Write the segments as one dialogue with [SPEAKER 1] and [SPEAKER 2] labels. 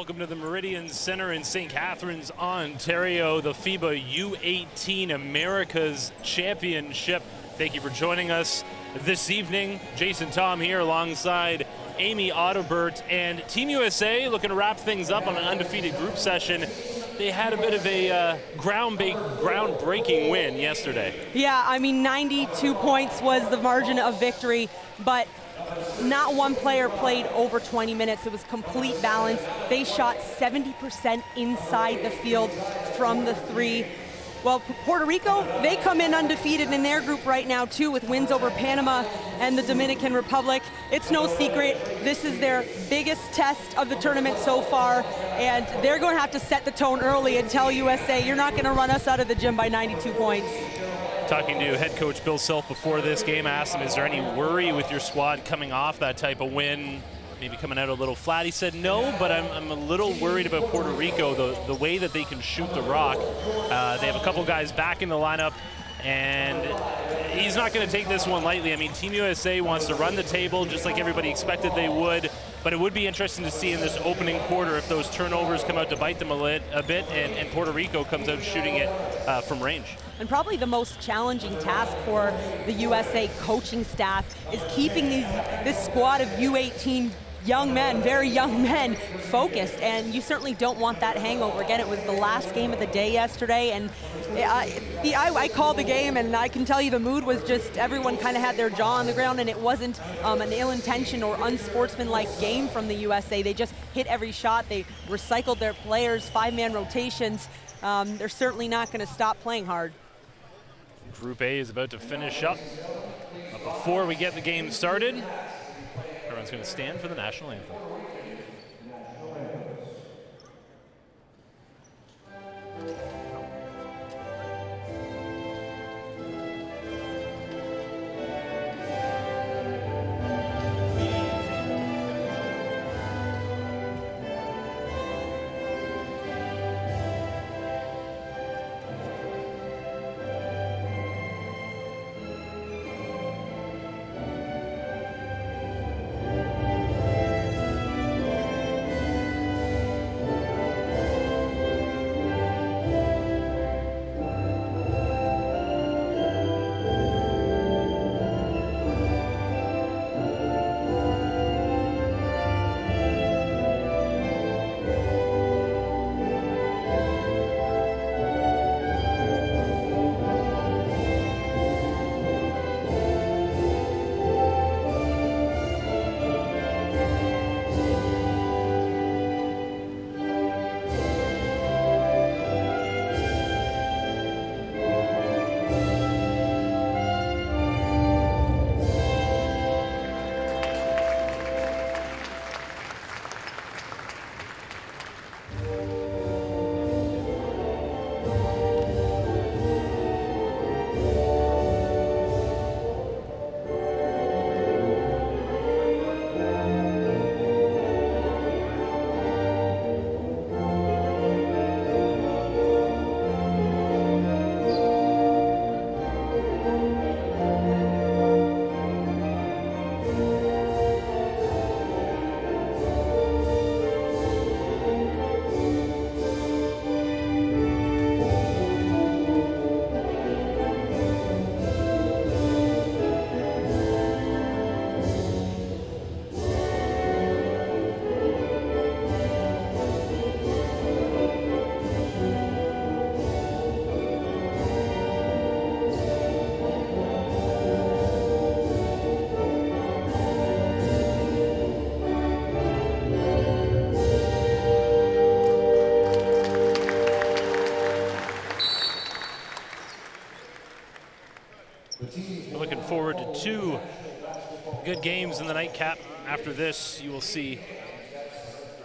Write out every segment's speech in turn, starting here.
[SPEAKER 1] Welcome to the Meridian Center in St. Catharines, Ontario, the FIBA U18 Americas Championship. Thank you for joining us this evening. Jason Tom here alongside Amy Audibert, and Team USA looking to wrap things up on an undefeated group session. They had a bit of a groundbreaking win yesterday.
[SPEAKER 2] Yeah, I mean, 92 points was the margin of victory, but not one player played over 20 minutes. It was complete balance. They shot 70% inside the field from the three. Well, Puerto Rico, they come in undefeated in their group right now too, with wins over Panama and the Dominican Republic. It's no secret, this is their biggest test of the tournament so far, and they're going to have to set the tone early and tell USA, you're not going to run us out of the gym by 92 points.
[SPEAKER 1] Talking to head coach Bill Self before this game, I asked him, is there any worry with your squad coming off that type of win, maybe coming out a little flat? He said no, but I'm a little worried about Puerto Rico, the way that they can shoot the rock. They have a couple guys back in the lineup, and he's not going to take this one lightly. I mean, Team USA wants to run the table just like everybody expected they would, but it would be interesting to see in this opening quarter if those turnovers come out to bite them a bit, and Puerto Rico comes out shooting it from range.
[SPEAKER 2] And probably the most challenging task for the USA coaching staff is keeping this squad of U18 young men, very young men, focused, and you certainly don't want that hangover. Again, it was the last game of the day yesterday, and I called the game, and I can tell you the mood was just everyone kind of had their jaw on the ground, and it wasn't an ill-intentioned or unsportsmanlike game from the USA. They just hit every shot. They recycled their players, five-man rotations. They're certainly not going to stop playing hard.
[SPEAKER 1] Group A is about to finish up. But before we get the game started, everyone's going to stand for the national anthem. Looking forward to two good games in the nightcap. After this, you will see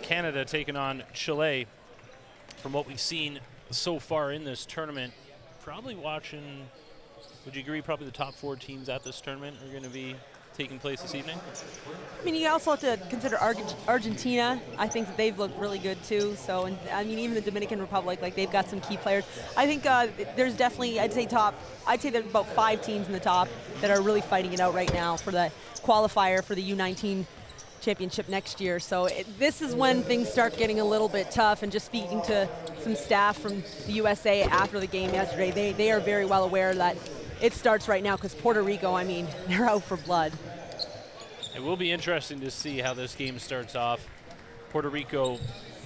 [SPEAKER 1] Canada taking on Chile. From what we've seen so far in this tournament, probably watching, would you agree, probably the top four teams at this tournament are going to be taking place this evening?
[SPEAKER 2] I mean, you also have to consider Argentina. I think that they've looked really good too. So, and I mean, even the Dominican Republic, like they've got some key players. I think there's definitely, I'd say there's about 5 teams in the top that are really fighting it out right now for the qualifier for the U19 championship next year. So this is when things start getting a little bit tough, and just speaking to some staff from the USA after the game yesterday, they are very well aware that it starts right now, because Puerto Rico, I mean, they're out for blood.
[SPEAKER 1] It will be interesting to see how this game starts off. Puerto Rico,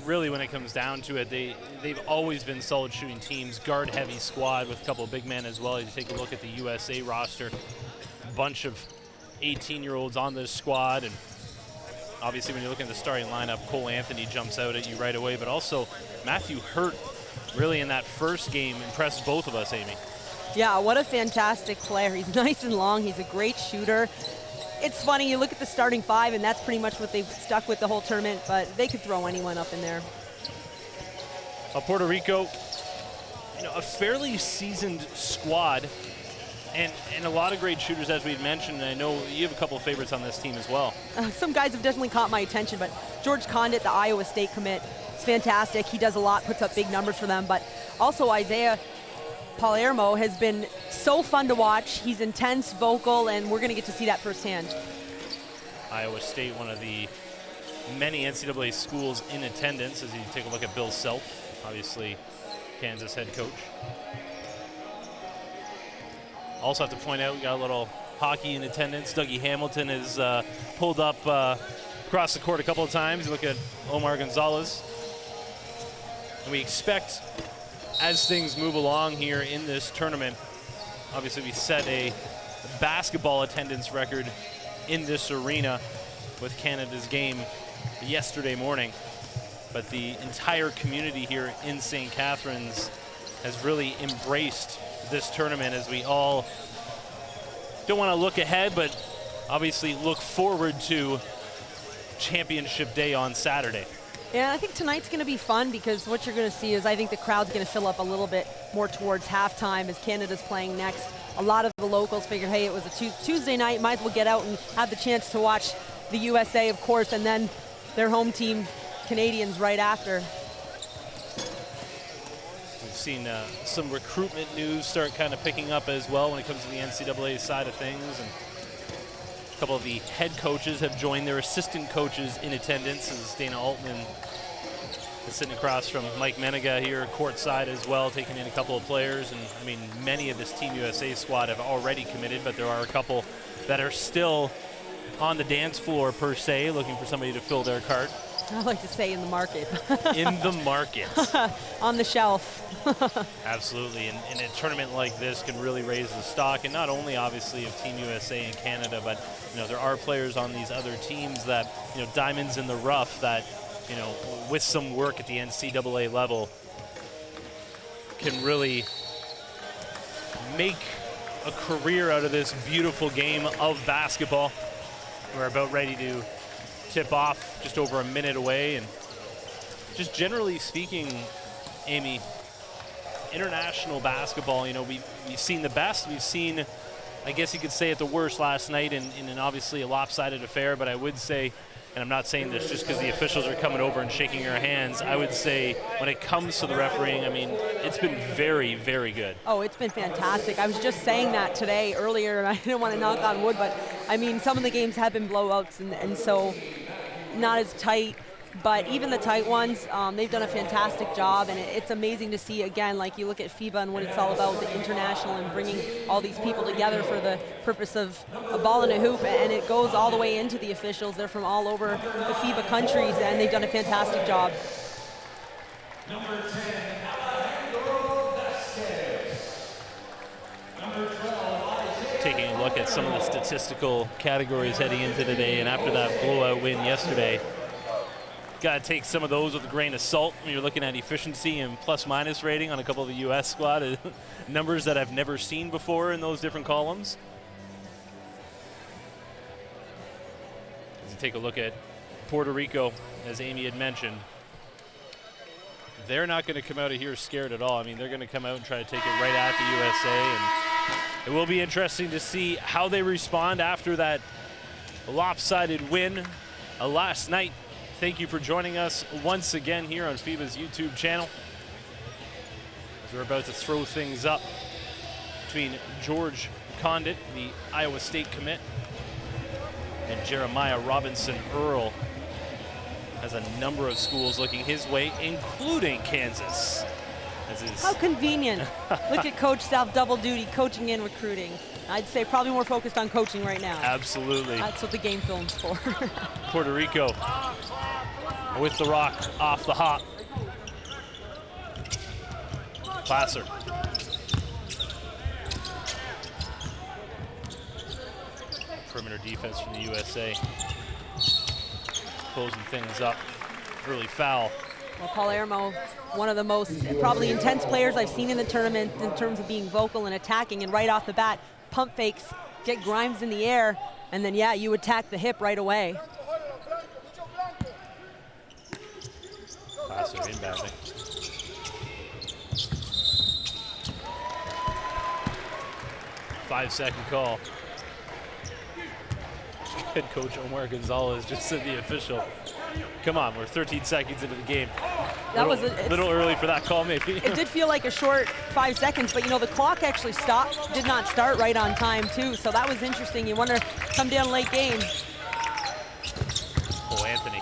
[SPEAKER 1] really when it comes down to it, they've always been solid shooting teams, guard-heavy squad with a couple of big men as well. You take a look at the USA roster, a bunch of 18-year-olds on this squad, and obviously when you look at the starting lineup, Cole Anthony jumps out at you right away, but also Matthew Hurt really in that first game impressed both of us, Amy.
[SPEAKER 2] Yeah, what a fantastic player. He's nice and long, he's a great shooter. It's funny, you look at the starting five, and that's pretty much what they've stuck with the whole tournament, but they could throw anyone up in there.
[SPEAKER 1] Puerto Rico, a fairly seasoned squad, and a lot of great shooters, as we've mentioned, and I know you have a couple of favorites on this team as well.
[SPEAKER 2] Some guys have definitely caught my attention, but George Condit, the Iowa State commit, is fantastic. He does a lot, puts up big numbers for them, but also Isaiah Palermo has been so fun to watch. He's intense, vocal, and we're going to get to see that firsthand.
[SPEAKER 1] Iowa State, one of the many NCAA schools in attendance, as you take a look at Bill Self, obviously Kansas head coach. Also have to point out, we got a little hockey in attendance. Dougie Hamilton has pulled up across the court a couple of times. You look at Omar Gonzalez. And we expect, as things move along here in this tournament, obviously we set a basketball attendance record in this arena with Canada's game yesterday morning. But the entire community here in St. Catharines has really embraced this tournament, as we all don't want to look ahead, but obviously look forward to championship day on Saturday.
[SPEAKER 2] Yeah, I think tonight's going to be fun, because what you're going to see is, I think the crowd's going to fill up a little bit more towards halftime as Canada's playing next. A lot of the locals figured, hey, it was a Tuesday night, might as well get out and have the chance to watch the USA, of course, and then their home team, Canadians, right after.
[SPEAKER 1] We've seen some recruitment news start kind of picking up as well when it comes to the NCAA side of things, and a couple of the head coaches have joined their assistant coaches in attendance, as Dana Altman is sitting across from Mike Menega here courtside as well, taking in a couple of players. And I mean, many of this Team USA squad have already committed, but there are a couple that are still on the dance floor per se, looking for somebody to fill their cart.
[SPEAKER 2] I like to say in the market.
[SPEAKER 1] In the market.
[SPEAKER 2] On the shelf.
[SPEAKER 1] Absolutely, and a tournament like this can really raise the stock, and not only obviously of Team USA and Canada, but there are players on these other teams that, diamonds in the rough that, with some work at the NCAA level can really make a career out of this beautiful game of basketball. We're about ready to tip off, just over a minute away, and just generally speaking, Amy, international basketball, we've seen the best. We've seen, I guess you could say, at the worst last night in an obviously a lopsided affair, but I would say, and I'm not saying this just because the officials are coming over and shaking our hands, I would say when it comes to the refereeing, I mean, it's been very, very good. Oh, it's been fantastic. I was just saying that today earlier, and I didn't want to knock on wood, but I mean, some of the games have been blowouts, and so not as tight. But even the tight ones, they've done a fantastic job, and it's amazing to see, again, like you look at FIBA and what it's all about, the international, and bringing all these people together for the purpose of a ball and a hoop, and it goes all the way into the officials. They're from all over the FIBA countries, and they've done a fantastic job.
[SPEAKER 3] Number 10,
[SPEAKER 1] taking a look at some of the statistical categories heading into today, and after that blowout win yesterday, got to take some of those with a grain of salt when you're looking at efficiency and plus-minus rating on a couple of the U.S. squad. Numbers that I've never seen before in those different columns. As you take a look at Puerto Rico, as Amy had mentioned, they're not going to come out of here scared at all. I mean, they're going to come out and try to take it right at the USA, and it will be interesting to see how they respond after that lopsided win last night. Thank you for joining us once again here on FIBA's YouTube channel, as we're about to throw things up between George Condit, the Iowa State commit, And Jeremiah Robinson Earl has a number of schools looking his way, including Kansas.
[SPEAKER 2] How convenient. Look at Coach South double duty, coaching and recruiting. I'd say probably more focused on coaching right now.
[SPEAKER 1] Absolutely.
[SPEAKER 2] That's what the game film's for.
[SPEAKER 1] Puerto Rico with the rock off the hop. Placer. Perimeter defense from the USA. Closing things up. Early foul.
[SPEAKER 2] Well, Palermo, one of the most probably intense players I've seen in the tournament in terms of being vocal and attacking, and right off the bat, pump fakes, get Grimes in the air, and then, yeah, you attack the hip right away.
[SPEAKER 1] Placer inbounding. Five-second call. Head coach Omar Gonzalez just said the official. Come on, we're 13 seconds into the game.
[SPEAKER 2] That was
[SPEAKER 1] a little early for that call, maybe.
[SPEAKER 2] It did feel like a short 5 seconds, but you know, the clock actually did not start right on time too, so that was interesting. You wonder, come down late game.
[SPEAKER 1] Oh, Anthony.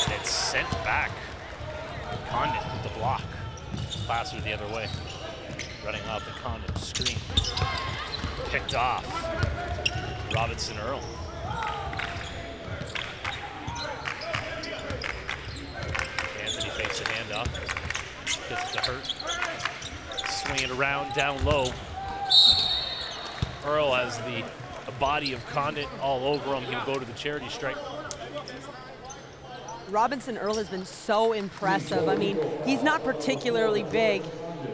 [SPEAKER 1] And it's sent back. Condit with the block. Placer the other way. Running off the Condit screen. Picked off. Robinson Earl. Anthony fakes a handoff. Gets it to Hurt. Swing it around down low. Earl has the body of Condit all over him. He'll go to the charity stripe.
[SPEAKER 2] Robinson Earl has been so impressive. I mean, he's not particularly big,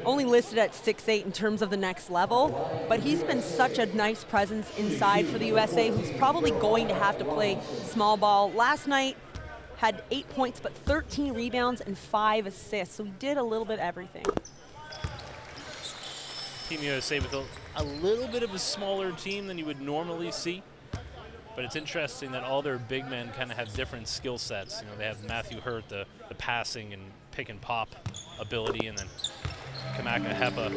[SPEAKER 2] only listed at 6'8" in terms of the next level, but he's been such a nice presence inside for the USA, who's probably going to have to play small ball. Last night had 8 points, but 13 rebounds and 5 assists, so he did a little bit everything.
[SPEAKER 1] Team USA with a little bit of a smaller team than you would normally see. But it's interesting that all their big men kind of have different skill sets. You know, they have Matthew Hurt, the passing and pick and pop ability, and then Kamaka Hepa, a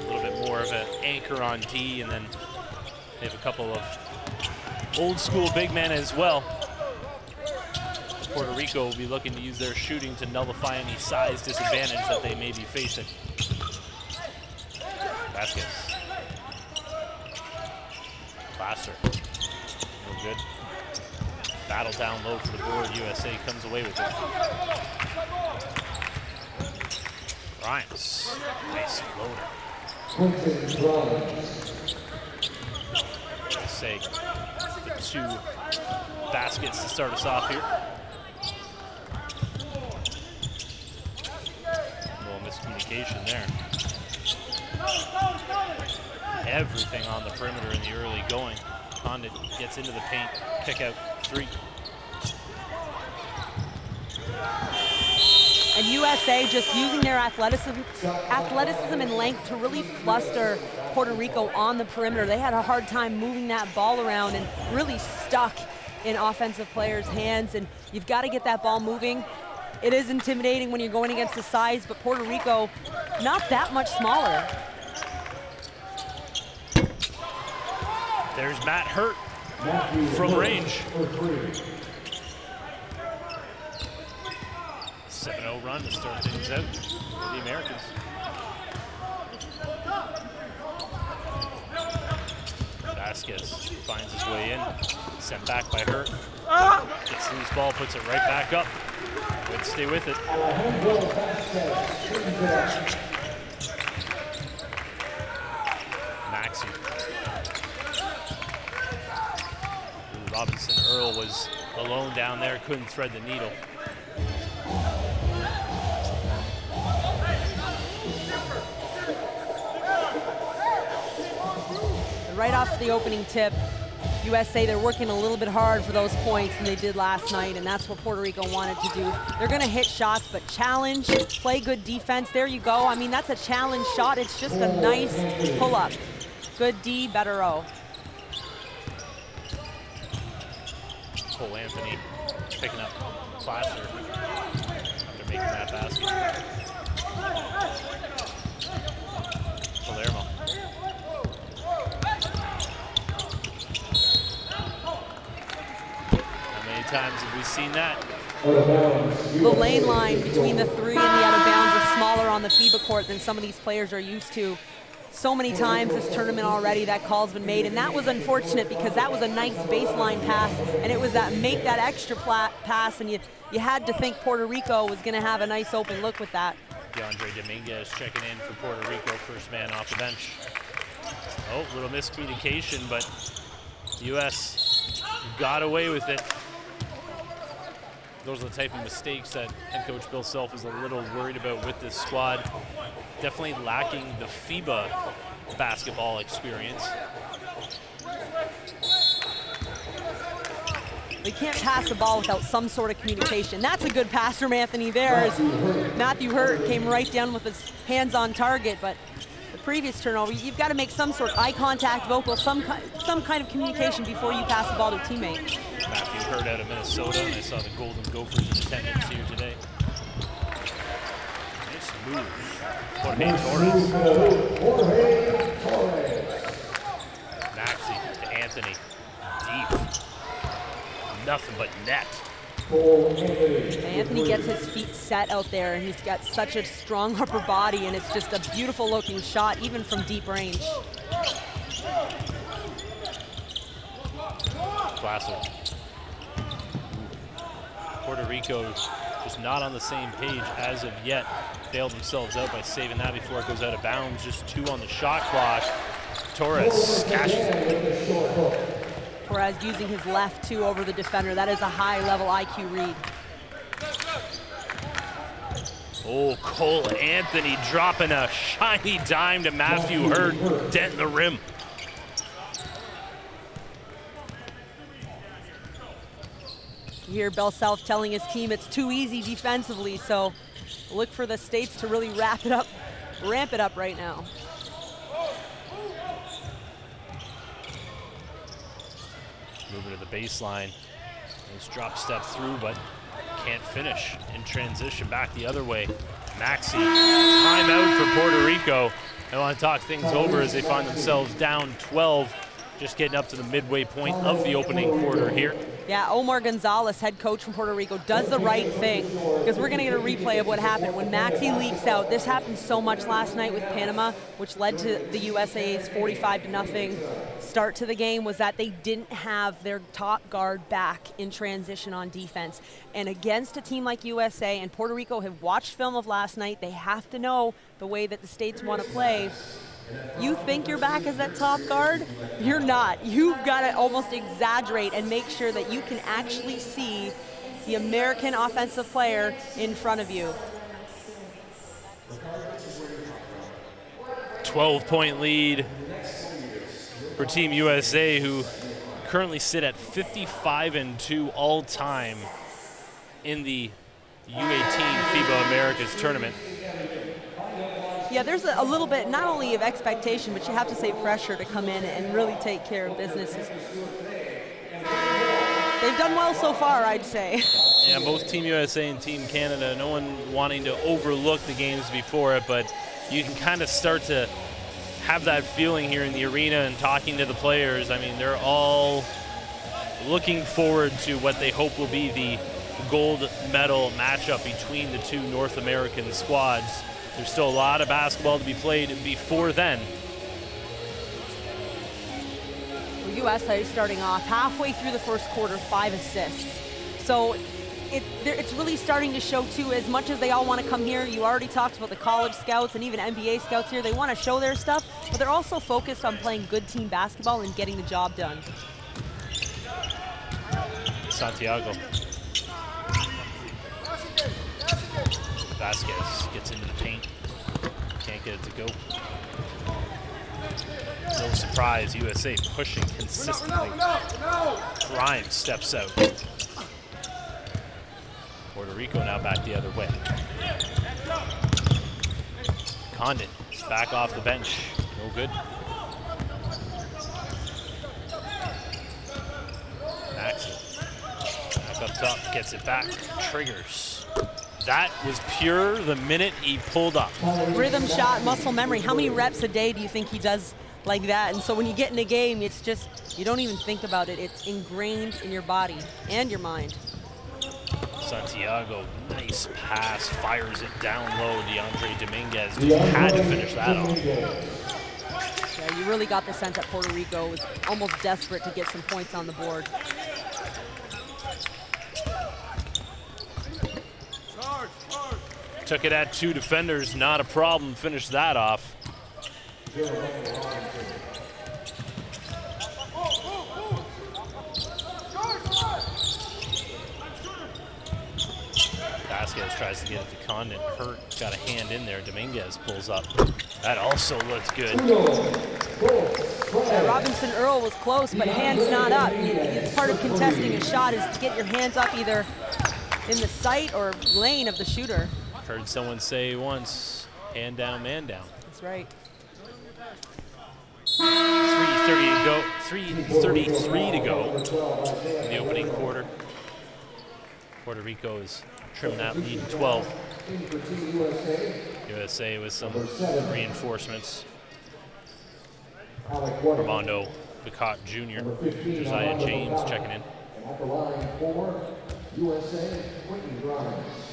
[SPEAKER 1] little bit more of an anchor on D, and then they have a couple of old school big men as well. Puerto Rico will be looking to use their shooting to nullify any size disadvantage that they may be facing. Vasquez. Placer. No good. Battle down low for the board. USA comes away with it. Grimes. Nice floater. USA the 2 baskets to start us off here. A little miscommunication there. Everything on the perimeter in the early going. Condit gets into the paint, kick out 3.
[SPEAKER 2] And USA just using their athleticism and length to really fluster Puerto Rico on the perimeter. They had a hard time moving that ball around and really stuck in offensive players' hands, and you've got to get that ball moving. It is intimidating when you're going against the size, but Puerto Rico, not that much smaller.
[SPEAKER 1] There's Matt Hurt from range. 7-0 run to start things out for the Americans. Vasquez finds his way in, sent back by Hurt. Gets loose ball, puts it right back up. Good, stay with it. Maxey. Robinson Earl was alone down there, couldn't thread the needle.
[SPEAKER 2] Right off the opening tip, USA, they're working a little bit hard for those points than they did last night, and that's what Puerto Rico wanted to do. They're going to hit shots, but challenge, play good defense. There you go. I mean, that's a challenge shot. It's just a nice pull-up. Good D, better O.
[SPEAKER 1] Cole Anthony picking up Placer after making that basket. Palermo. times have we seen that?
[SPEAKER 2] The lane line between the 3 and the out of bounds is smaller on the FIBA court than some of these players are used to. So many times this tournament already that call's been made, and that was unfortunate because that was a nice baseline pass, and it was that make that extra pass, and you had to think Puerto Rico was going to have a nice open look with that.
[SPEAKER 1] DeAndre Dominguez checking in for Puerto Rico, first man off the bench. Oh, little miscommunication, but U.S. got away with it. Those are the type of mistakes that head coach Bill Self is a little worried about with this squad. Definitely lacking the FIBA basketball experience.
[SPEAKER 2] They can't pass the ball without some sort of communication. That's a good pass from Anthony there. As Matthew Hurt came right down with his hands on target, but the previous turnover, you've got to make some sort of eye contact, vocal, some kind of communication before you pass the ball to a teammate.
[SPEAKER 1] Matthew Hurt out of Minnesota, and I saw the Golden Gophers in attendance here today. Nice move. Jorge Torres. Maxey to Anthony. Deep. Nothing but net.
[SPEAKER 2] Anthony gets his feet set out there, and he's got such a strong upper body, and it's just a beautiful looking shot, even from deep range.
[SPEAKER 1] Classic. Puerto Rico just not on the same page as of yet. Bailed themselves out by saving that before it goes out of bounds. Just 2 on the shot clock. Torres cashes it.
[SPEAKER 2] Torres using his left too over the defender. That is a high level IQ read.
[SPEAKER 1] Oh, Cole Anthony dropping a shiny dime to Matthew Hurt, dent in the rim.
[SPEAKER 2] You hear Bill Self telling his team it's too easy defensively, so look for the States to really ramp it up right now.
[SPEAKER 1] Moving to the baseline. Nice drop step through, but can't finish in transition. Back the other way. Maxey, timeout for Puerto Rico. They want to talk things over as they find themselves down 12, just getting up to the midway point of the opening quarter here.
[SPEAKER 2] Yeah, Omar Gonzalez, head coach from Puerto Rico, does the right thing, because we're going to get a replay of what happened when Maxey leaks out. This happened so much last night with Panama, which led to the USA's 45-0 start to the game, was that they didn't have their top guard back in transition on defense. And against a team like USA, and Puerto Rico have watched film of last night, they have to know the way that the States want to play. You think your back is that top guard? You're not. You've got to almost exaggerate and make sure that you can actually see the American offensive player in front of you.
[SPEAKER 1] 12-point lead for Team USA, who currently sit at 55-2 all-time in the U18 FIBA Americas tournament.
[SPEAKER 2] Yeah, there's a little bit, not only of expectation, but you have to say pressure to come in and really take care of business. They've done well so far, I'd say.
[SPEAKER 1] Yeah, both Team USA and Team Canada, no one wanting to overlook the games before it, but you can kind of start to have that feeling here in the arena and talking to the players. I mean, they're all looking forward to what they hope will be the gold medal matchup between the two North American squads. There's still a lot of basketball to be played before then.
[SPEAKER 2] USA starting off halfway through the first quarter, 5 assists. So it's really starting to show too, as much as they all want to come here. You already talked about the college scouts and even NBA scouts here. They want to show their stuff, but they're also focused on playing good team basketball and getting the job done.
[SPEAKER 1] Santiago. Vasquez gets into the paint. Can't get it to go. No surprise, USA pushing consistently. Grimes steps out. Puerto Rico now back the other way. Condon back off the bench. No good. Maxey back up top, gets it back, triggers. That was pure the minute he pulled up.
[SPEAKER 2] Rhythm shot, muscle memory. How many reps a day do you think he does like that. And so when you get in a game, it's just, you don't even think about it. It's ingrained in your body and your mind.
[SPEAKER 1] Santiago, nice pass, fires it down low. DeAndre Dominguez just had to finish that off.
[SPEAKER 2] Yeah, you really got the sense that Puerto Rico was almost desperate to get some points on the board.
[SPEAKER 1] Took it at 2 defenders, not a problem, finished that off. Vasquez tries to get it to Condon. Hurt got a hand in there. Dominguez pulls up. That also looked good.
[SPEAKER 2] Yeah, Robinson Earl was close, but hands not up. It's part of contesting a shot is to get your hands up either in the sight or lane of the shooter.
[SPEAKER 1] Heard someone say once, hand down, man down.
[SPEAKER 2] That's right.
[SPEAKER 1] 3:30 to go. 3:33 to go in the opening quarter. Puerto Rico is trimming that lead to 12. USA with some reinforcements. Armando Bacot Jr., Josiah James checking in.
[SPEAKER 4] At the line for USA, Quentin Grimes.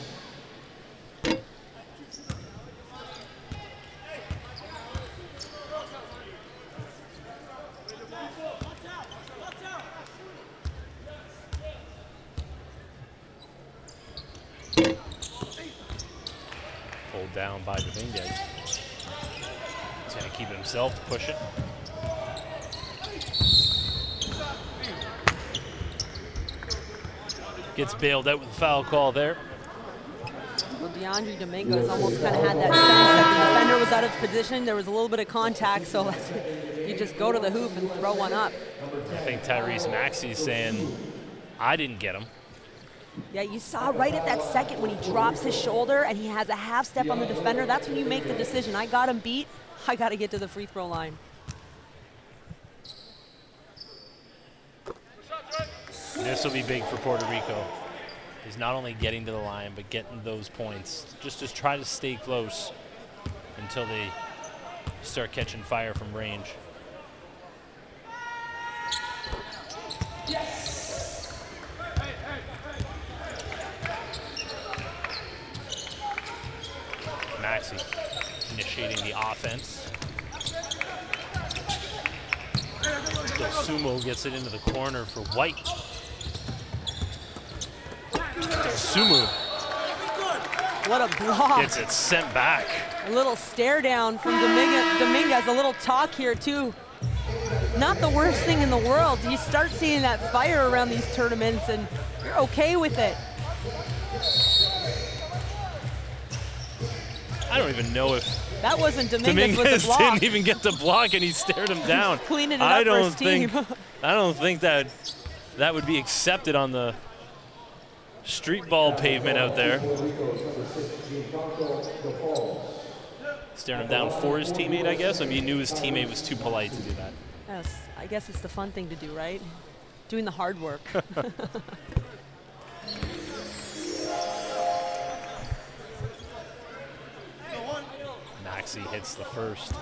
[SPEAKER 1] Pulled down by Dominguez. He's going to keep it himself to push it. Gets bailed out with a foul call there.
[SPEAKER 2] Well, DeAndre Dominguez almost kind of had that sense that the defender was out of position. There was a little bit of contact, so you just go to the hoop and throw one up.
[SPEAKER 1] I think Tyrese Maxey's saying, I didn't get him.
[SPEAKER 2] Yeah, you saw right at that second when he drops his shoulder and he has a half step on the defender. That's when you make the decision. I got him beat. I got to get to the free throw line.
[SPEAKER 1] This will be big for Puerto Rico. He's not only getting to the line, but getting those points. Just to try to stay close until they start catching fire from range. Maxey initiating the offense. Sumo gets it into the corner for White. Sumo.
[SPEAKER 2] What a block.
[SPEAKER 1] Gets it sent back.
[SPEAKER 2] A little stare down from Dominguez. A little talk here too. Not the worst thing in the world. You start seeing that fire around these tournaments and you're okay with it.
[SPEAKER 1] I don't even know if
[SPEAKER 2] that wasn't Dominguez with the block.
[SPEAKER 1] didn't even get the block and he stared him down.
[SPEAKER 2] Cleaning it up for his team.
[SPEAKER 1] I don't think that would be accepted on the street ball pavement out there. Staring him down for his teammate, I guess. Maybe he knew his teammate was too polite to do that.
[SPEAKER 2] Yes, I guess it's the fun thing to do, right? Doing the hard work.
[SPEAKER 1] Maxey hits the first.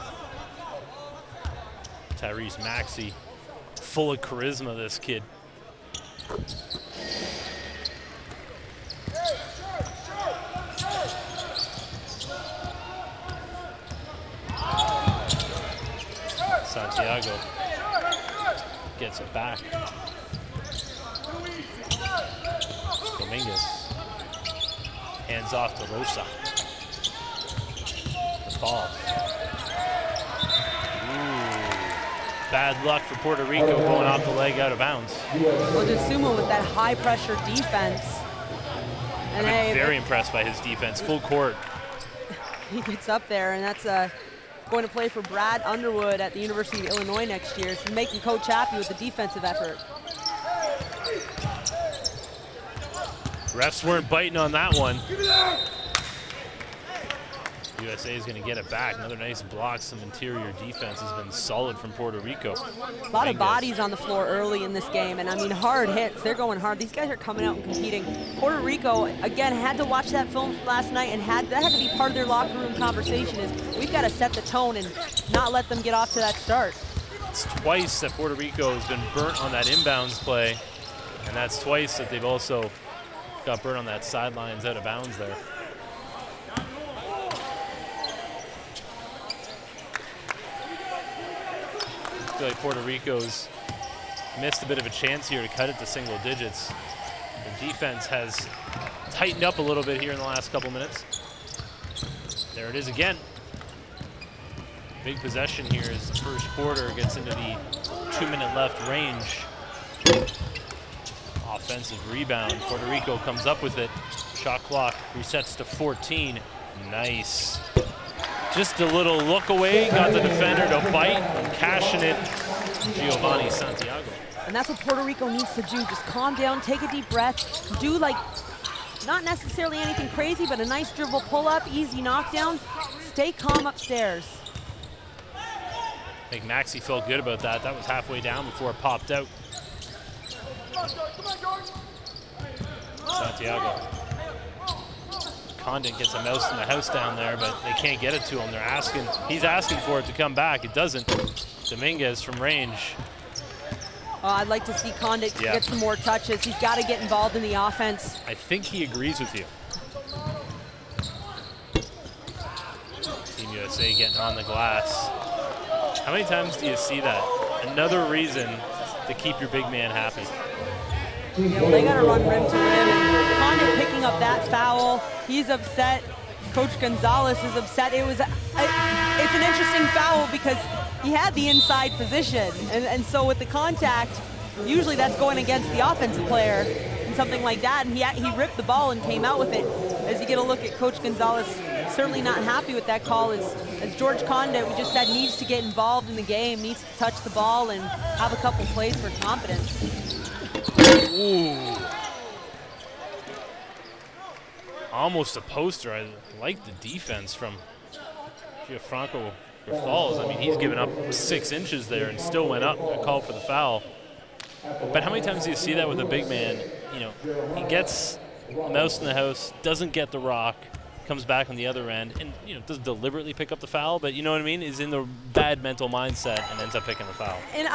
[SPEAKER 1] Tyrese Maxey, full of charisma, this kid. Santiago gets it back. Dominguez hands off to Rosa. The fall. Bad luck for Puerto Rico going off the leg out of bounds.
[SPEAKER 2] Well, DeSumo with that high pressure defense. And
[SPEAKER 1] I'm very impressed by his defense, full court.
[SPEAKER 2] He gets up there, and that's going to play for Brad Underwood at the University of Illinois next year. He's making coach happy with the defensive effort.
[SPEAKER 1] Refs weren't biting on that one. USA is going to get it back. Another nice block. Some interior defense has been solid from Puerto Rico.
[SPEAKER 2] A lot of bodies on the floor early in this game, and I mean, hard hits. They're going hard. These guys are coming out and competing. Puerto Rico, again, had to watch that film last night, and that had to be part of their locker room conversation is we've got to set the tone and not let them get off to that start.
[SPEAKER 1] It's twice that Puerto Rico has been burnt on that inbounds play, and that's twice that they've also got burnt on that sidelines out of bounds there. I feel like Puerto Rico's missed a bit of a chance here to cut it to single digits. The defense has tightened up a little bit here in the last couple minutes. There it is again. Big possession here as the first quarter gets into the 2-minute left range. Offensive rebound. Puerto Rico comes up with it. Shot clock resets to 14. Nice. Just a little look away, got the defender to bite, and cashing it, Giovanni Santiago.
[SPEAKER 2] And that's what Puerto Rico needs to do. Just calm down, take a deep breath, do like, not necessarily anything crazy, but a nice dribble pull-up, easy knockdown. Stay calm upstairs.
[SPEAKER 1] I think Maxey felt good about that. That was halfway down before it popped out. Santiago. Condon gets a mouse in the house down there, but they can't get it to him. He's asking for it to come back. It doesn't. Dominguez from range.
[SPEAKER 2] I'd like to see Condon get some more touches. He's got to get involved in the offense.
[SPEAKER 1] I think he agrees with you. Team USA getting on the glass. How many times do you see that? Another reason to keep your big man happy.
[SPEAKER 2] Yeah, well, they got to run rim to rim. And Condon picking up that foul. He's upset. Coach Gonzalez is upset. It's an interesting foul because he had the inside position. And so with the contact, usually that's going against the offensive player and something like that. And he ripped the ball and came out with it. As you get a look at Coach Gonzalez, certainly not happy with that call. As George Condon, we just said, needs to get involved in the game, needs to touch the ball and have a couple plays for confidence.
[SPEAKER 1] Ooh. Almost a poster. I like the defense from Gianfranco Falls. I mean, he's given up 6 inches there and still went up and called for the foul. But how many times do you see that with a big man? You know, he gets a mouse in the house, doesn't get the rock, comes back on the other end, and doesn't deliberately pick up the foul, but you know what I mean? Is in the bad mental mindset and ends up picking the foul.
[SPEAKER 2] And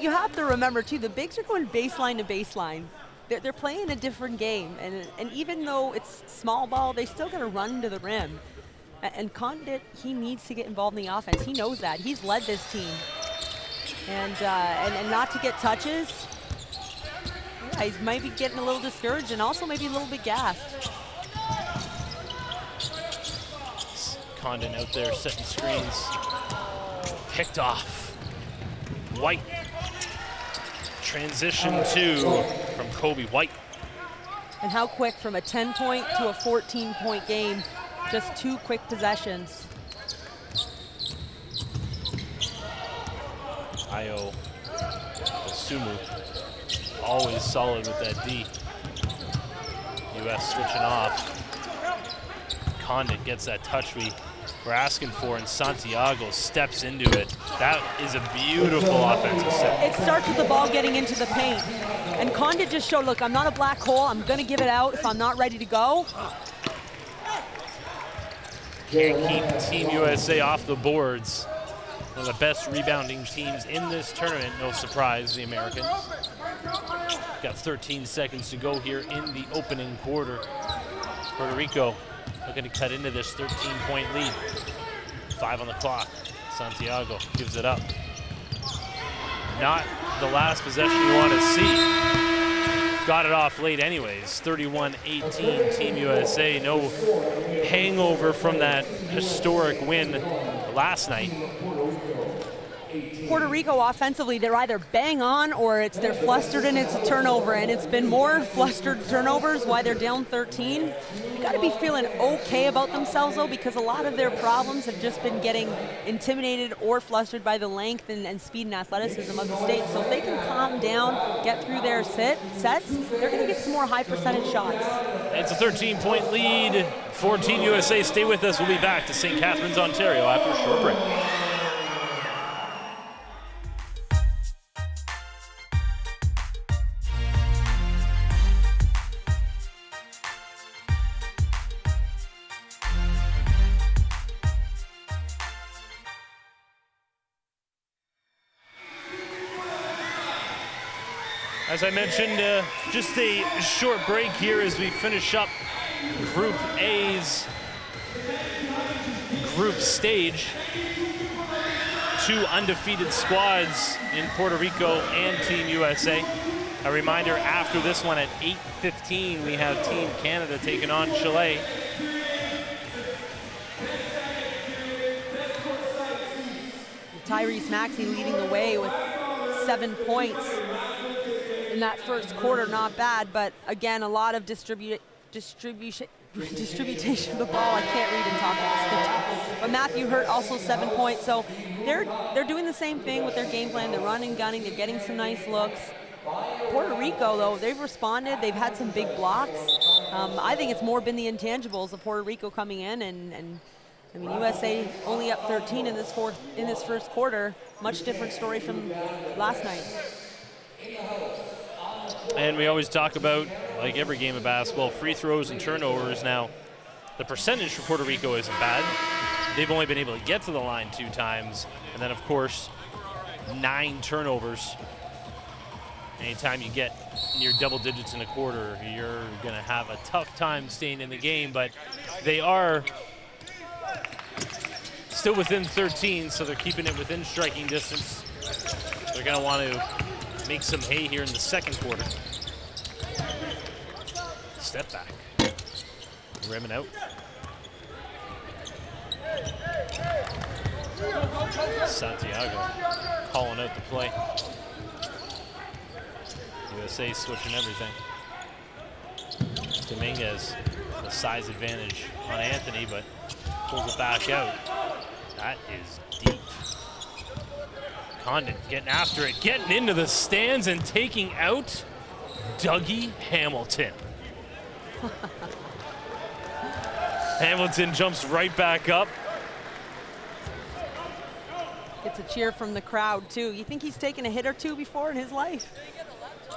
[SPEAKER 2] you have to remember too, the bigs are going baseline to baseline. They're playing a different game, and even though it's small ball, they still got to run to the rim. And Condit, he needs to get involved in the offense. He knows that. He's led this team. And not to get touches, he might be getting a little discouraged and also maybe a little bit gassed.
[SPEAKER 1] Condon out there setting screens. Picked off. White. Transition 2 from Kobe White.
[SPEAKER 2] And how quick from a 10-point to a 14-point game. Just 2 quick possessions.
[SPEAKER 1] Ayo Sumu, always solid with that D. US switching off. Condon gets that touch we're asking for, and Santiago steps into it. That is a beautiful offensive set.
[SPEAKER 2] It starts with the ball getting into the paint. And Condon just showed, look, I'm not a black hole. I'm going to give it out if I'm not ready to go.
[SPEAKER 1] Can't keep Team USA off the boards. One of the best rebounding teams in this tournament, no surprise, the Americans. Got 13 seconds to go here in the opening quarter. Puerto Rico looking to cut into this 13-point lead. 5 on the clock. Santiago gives it up. Not the last possession you want to see. Got it off late anyways. 31-18 Team USA. No hangover from that historic win last night.
[SPEAKER 2] Puerto Rico offensively, they're either bang on or they're flustered and it's a turnover, and it's been more flustered turnovers why they're down 13. You got to be feeling okay about themselves though, because a lot of their problems have just been getting intimidated or flustered by the length and speed and athleticism of the state. So if they can calm down, get through their sets, they're going to get some more high percentage shots.
[SPEAKER 1] It's a 13-point lead for Team USA. Stay with us. We'll be back to St. Catharines, Ontario after a short break. As I mentioned, just a short break here as we finish up Group A's group stage. 2 undefeated squads in Puerto Rico and Team USA. A reminder, after this one at 8:15, we have Team Canada taking on Chile.
[SPEAKER 2] Tyrese Maxey leading the way with 7 points in that first quarter. Not bad, but again, a lot of distribution of the ball. I can't read and talk at this. But Matthew Hurt also 7 points. So they're doing the same thing with their game plan. They're running, gunning, they're getting some nice looks. Puerto Rico, though, they've responded. They've had some big blocks. I think it's more been the intangibles of Puerto Rico coming in, and I mean, USA only up 13 in this first quarter. Much different story from last night.
[SPEAKER 1] And we always talk about, like every game of basketball, free throws and turnovers. Now, the percentage for Puerto Rico isn't bad. They've only been able to get to the line 2 times. And then, of course, 9 turnovers. Anytime you get near double digits in a quarter, you're going to have a tough time staying in the game. But they are still within 13, so they're keeping it within striking distance. They're going to want to make some hay here in the second quarter. Step back. Rimming out. Santiago calling out the play. USA switching everything. Dominguez, the size advantage on Anthony, but pulls it back out. That is deep. Condon getting after it, getting into the stands and taking out Dougie Hamilton. Hamilton jumps right back up.
[SPEAKER 2] Gets a cheer from the crowd, too. You think he's taken a hit or two before in his life?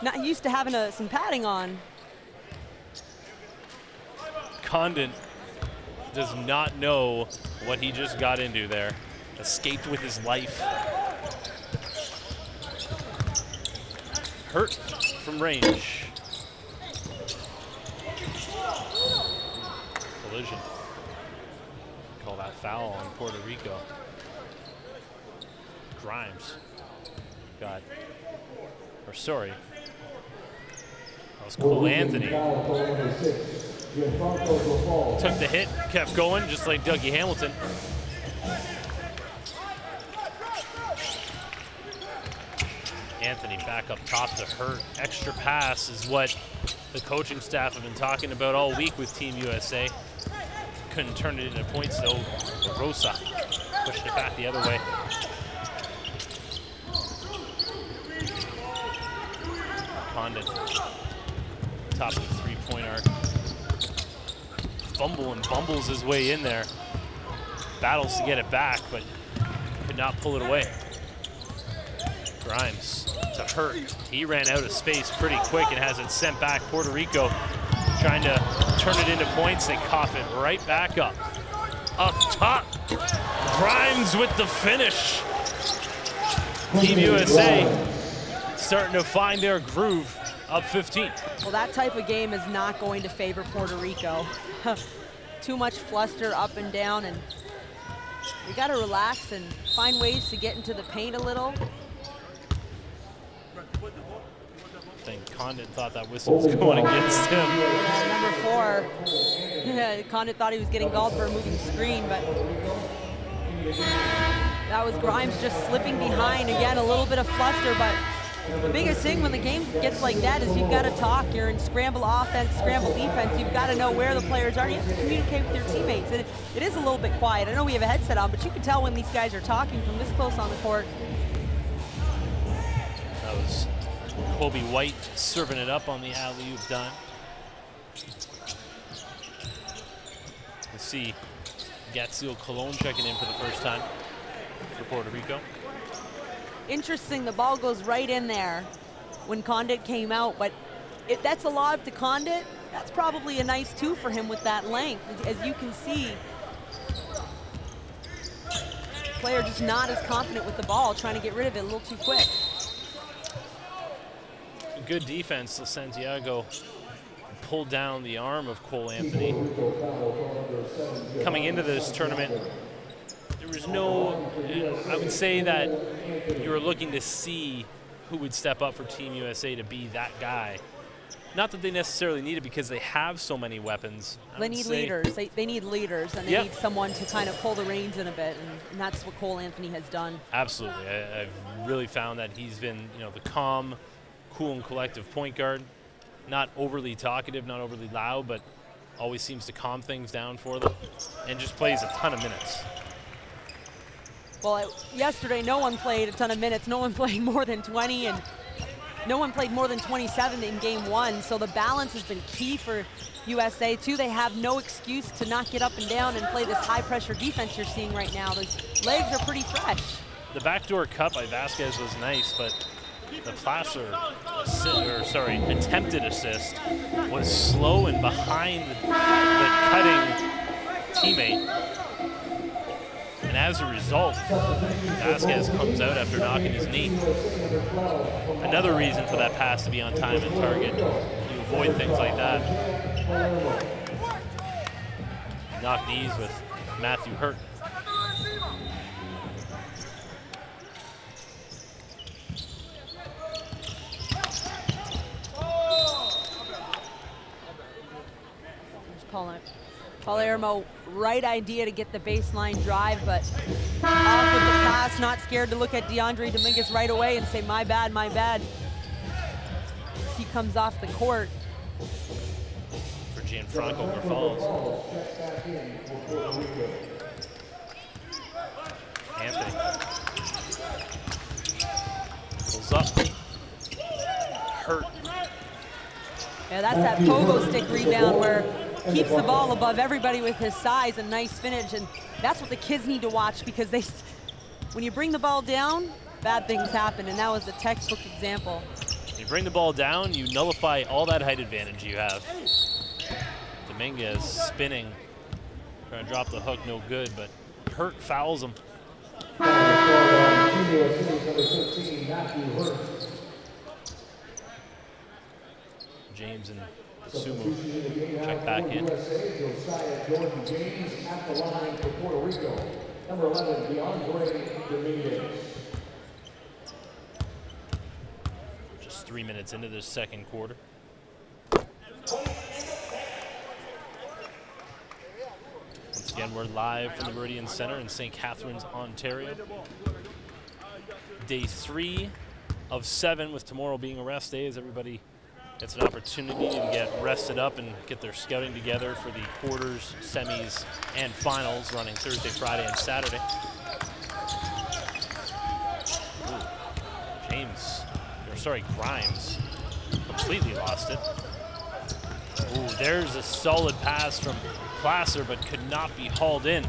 [SPEAKER 2] Not used to having some padding on.
[SPEAKER 1] Condon does not know what he just got into there. Escaped with his life. Hurt from range. Collision. Call that foul on Puerto Rico. Grimes got, or sorry, that was Cole Anthony. Took the hit, kept going, just like Dougie Hamilton. Anthony back up top to Hurt. Extra pass is what the coaching staff have been talking about all week with Team USA. Couldn't turn it into points though. Rosa pushed it back the other way. Condon, top of the three-point arc. Fumble and bumbles his way in there. Battles to get it back, but could not pull it away. Grimes to Hurt. He ran out of space pretty quick and has it sent back. Puerto Rico trying to turn it into points. They cough it right back up. Up top, Grimes with the finish. Team USA starting to find their groove, up 15.
[SPEAKER 2] Well, that type of game is not going to favor Puerto Rico. Too much fluster up and down, and you got to relax and find ways to get into the paint a little.
[SPEAKER 1] I think Condon thought that whistle was going against him.
[SPEAKER 2] Number 4, Condon thought he was getting called for a moving screen, but That was Grimes just slipping behind. Again, a little bit of fluster, but the biggest thing when the game gets like that is you've got to talk. You're in scramble offense, scramble defense. You've got to know where the players are. You have to communicate with your teammates. It is a little bit quiet. I know we have a headset on, but you can tell when these guys are talking from this close on the court.
[SPEAKER 1] That was Kobe White serving it up on the alley-oop dime. Let's see Gatsiel Colon checking in for the first time for Puerto Rico.
[SPEAKER 2] Interesting, the ball goes right in there when Condit came out, but if that's a lob to Condit, that's probably a nice two for him with that length. As you can see, player just not as confident with the ball, trying to get rid of it a little too quick.
[SPEAKER 1] Good defense. Santiago pulled down the arm of Cole Anthony. Coming into this tournament, there was no, I would say that you were looking to see who would step up for Team USA to be that guy. Not that they necessarily need it because they have so many weapons.
[SPEAKER 2] They need leaders. They need leaders, and they need someone to kind of pull the reins in a bit, and that's what Cole Anthony has done.
[SPEAKER 1] Absolutely. I've really found that he's been, the calm, cool, and collective point guard. Not overly talkative, not overly loud, but always seems to calm things down for them, and just plays a ton of minutes.
[SPEAKER 2] Well, yesterday no one played a ton of minutes. No one played more than 20, and no one played more than 27 in game one. So the balance has been key for USA too. They have no excuse to not get up and down and play this high pressure defense you're seeing right now. Those legs are pretty fresh.
[SPEAKER 1] The backdoor cut by Vasquez was nice, but the Placer attempted assist was slow and behind the cutting teammate. And as a result, Vasquez comes out after knocking his knee. Another reason for that pass to be on time and target. You avoid things like that. Knock knees with Matthew Hurt.
[SPEAKER 2] Palermo, right idea to get the baseline drive, but off with the pass, not scared to look at DeAndre Dominguez right away and say, my bad, my bad. He comes off the court.
[SPEAKER 1] For Gianfranco Grafals. Anthony. Pulls up. Hurt.
[SPEAKER 2] Yeah, that's that pogo stick rebound where keeps the ball above everybody with his size and nice finish, and that's what the kids need to watch, because when you bring the ball down, bad things happen, and that was the textbook example.
[SPEAKER 1] You bring the ball down, you nullify all that height advantage you have. Dominguez spinning, trying to drop the hook, no good, but Hurt fouls him. James and Sumu check back in.
[SPEAKER 4] James at the line for Puerto Rico. Number 11, DeAndre Dominguez.
[SPEAKER 1] Just 3 minutes into this second quarter. Once again, we're live from the Meridian Center in St. Catharines, Ontario. Day 3 of 7, with tomorrow being a rest day, as everybody gets an opportunity to get rested up and get their scouting together for the quarters, semis, and finals running Thursday, Friday, and Saturday. Grimes completely lost it. Ooh, there's a solid pass from Placer, but could not be hauled in.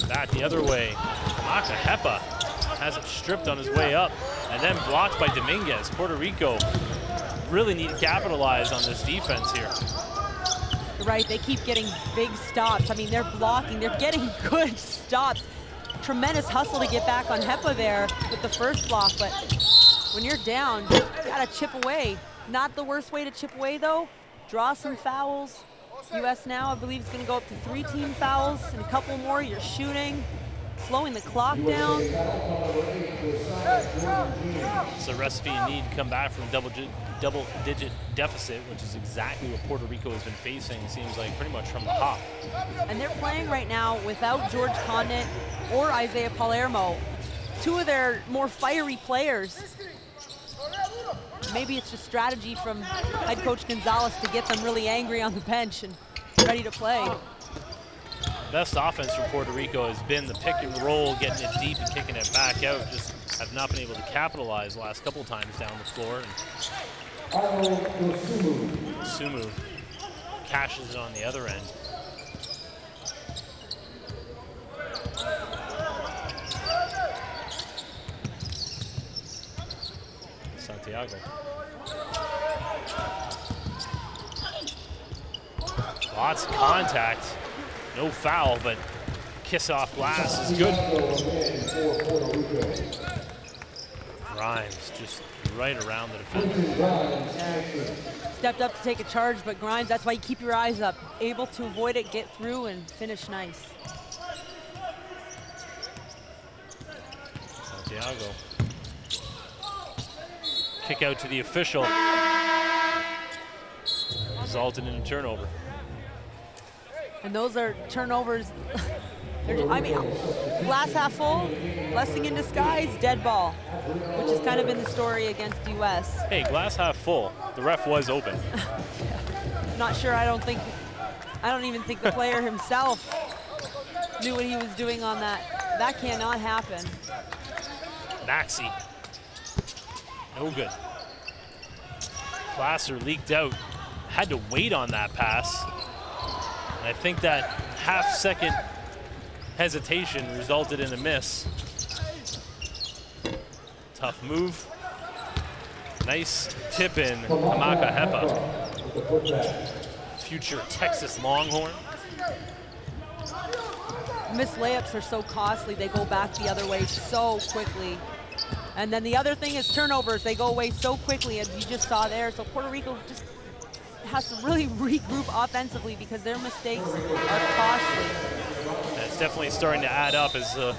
[SPEAKER 1] Back the other way. Makahepa has it stripped on his way up, and then blocked by Dominguez. Puerto Rico really need to capitalize on this defense here.
[SPEAKER 2] You're right, they keep getting big stops. I mean, they're blocking, they're getting good stops. Tremendous hustle to get back on Hepa there with the first block, but when you're down, you gotta chip away. Not the worst way to chip away though. Draw some fouls. US now, I believe, is gonna go up to 3 team fouls, and a couple more, you're shooting. slowing the clock down.
[SPEAKER 1] It's a recipe you need to come back from double-digit deficit, which is exactly what Puerto Rico has been facing, seems like, pretty much from the hop.
[SPEAKER 2] And they're playing right now without George Condit or Isaiah Palermo, two of their more fiery players. Maybe it's just strategy from head coach Gonzalez to get them really angry on the bench and ready to play.
[SPEAKER 1] Best offense from Puerto Rico has been the pick and roll, getting it deep and kicking it back out. Just have not been able to capitalize the last couple of times down the floor. And Sumu cashes it on the other end. Santiago. Lots of contact. No foul, but kiss off glass is good. Grimes just right around the defender.
[SPEAKER 2] Stepped up to take a charge, but Grimes, that's why you keep your eyes up. Able to avoid it, get through, and finish nice.
[SPEAKER 1] Santiago. Kick out to the official. Resulted in a turnover.
[SPEAKER 2] And those are turnovers. I mean, glass half full, blessing in disguise, dead ball, which has kind of been the story against US.
[SPEAKER 1] Hey, glass half full. The ref was open.
[SPEAKER 2] Not sure, I don't even think the player himself knew what he was doing on that. That cannot happen.
[SPEAKER 1] Maxey. No good. Glasser leaked out. Had to wait on that pass. And I think that half-second hesitation resulted in a miss. Tough move. Nice tip in, Kamaka Hepa. Future Texas Longhorn.
[SPEAKER 2] Missed layups are so costly. They go back the other way so quickly. And then the other thing is turnovers. They go away so quickly, as you just saw there. So Puerto Rico just has to really regroup offensively because their mistakes are costly.
[SPEAKER 1] It's definitely starting to add up as the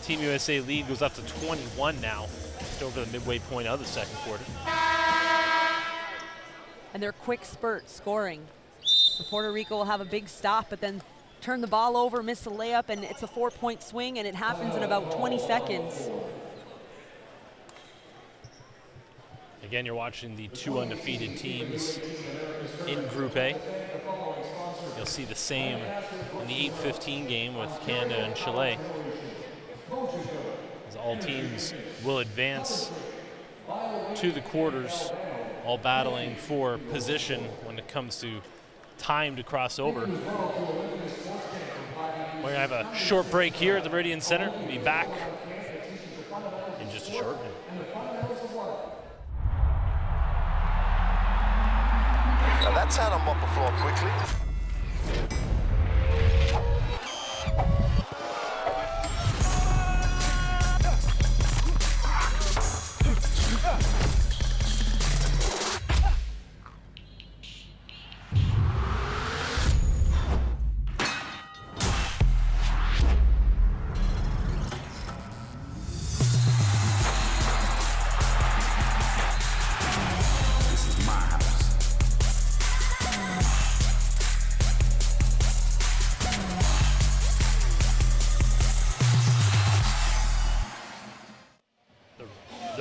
[SPEAKER 1] Team USA lead goes up to 21 now, just over the midway point of the second quarter.
[SPEAKER 2] And their quick spurt scoring. So Puerto Rico will have a big stop, but then turn the ball over, miss a layup, and it's a 4-point swing, and it happens in about 20 seconds.
[SPEAKER 1] Again, you're watching the two undefeated teams in Group A. You'll see the same in the 8-15 game with Canada and Chile. As all teams will advance to the quarters, all battling for position when it comes to time to cross over. We're gonna have a short break here at the Meridian Center. We'll be back in just a short minute.
[SPEAKER 5] Now that's how to mop a floor quickly.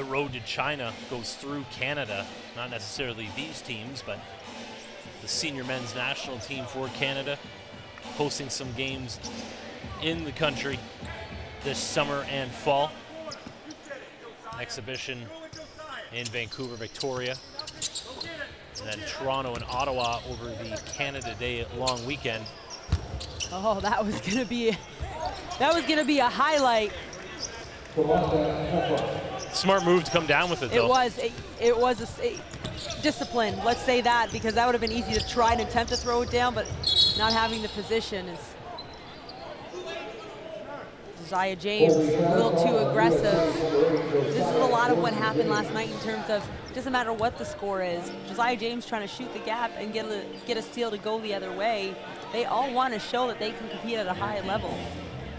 [SPEAKER 1] Road to China goes through Canada, not necessarily these teams, but the senior men's national team for Canada hosting some games in the country this summer and fall. Exhibition in Vancouver, Victoria, and then Toronto and Ottawa over the Canada Day long weekend.
[SPEAKER 2] Oh, that was gonna be a highlight.
[SPEAKER 1] Smart move to come down with it, though.
[SPEAKER 2] It was a discipline, let's say that, because that would have been easy to try and attempt to throw it down, but not having the position is. Josiah James, a little too aggressive. This is a lot of what happened last night in terms of, doesn't matter what the score is, Josiah James trying to shoot the gap and get a steal to go the other way. They all want to show that they can compete at a high level.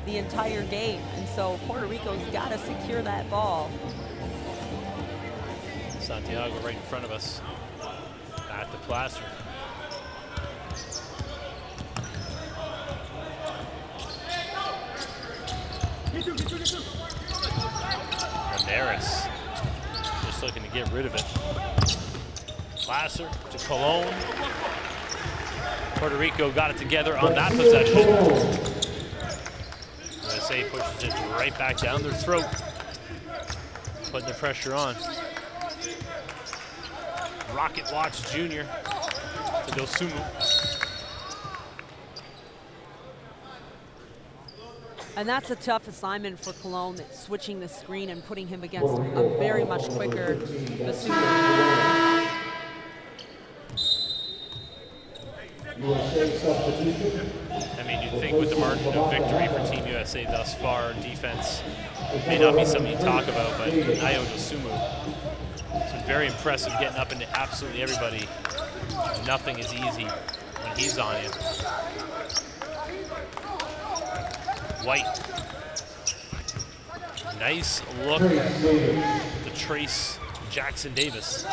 [SPEAKER 2] the entire game. And so Puerto Rico's got to secure that ball.
[SPEAKER 1] Santiago right in front of us. Back to Placer. Ramirez just looking to get rid of it. Placer to Colon. Puerto Rico got it together on that possession. USA pushes it right back down their throat, putting the pressure on. Rocket Watch Jr. to Dosumu.
[SPEAKER 2] And that's a tough assignment for Cologne, switching the screen and putting him against a very much quicker Dosumu.
[SPEAKER 1] I mean, you'd think with the margin of victory for Team USA thus far, defense may not be something you talk about, but Ayo Dosumu has been very impressive, getting up into absolutely everybody. Nothing is easy when he's on you. White. Nice look to Trace Jackson Davis.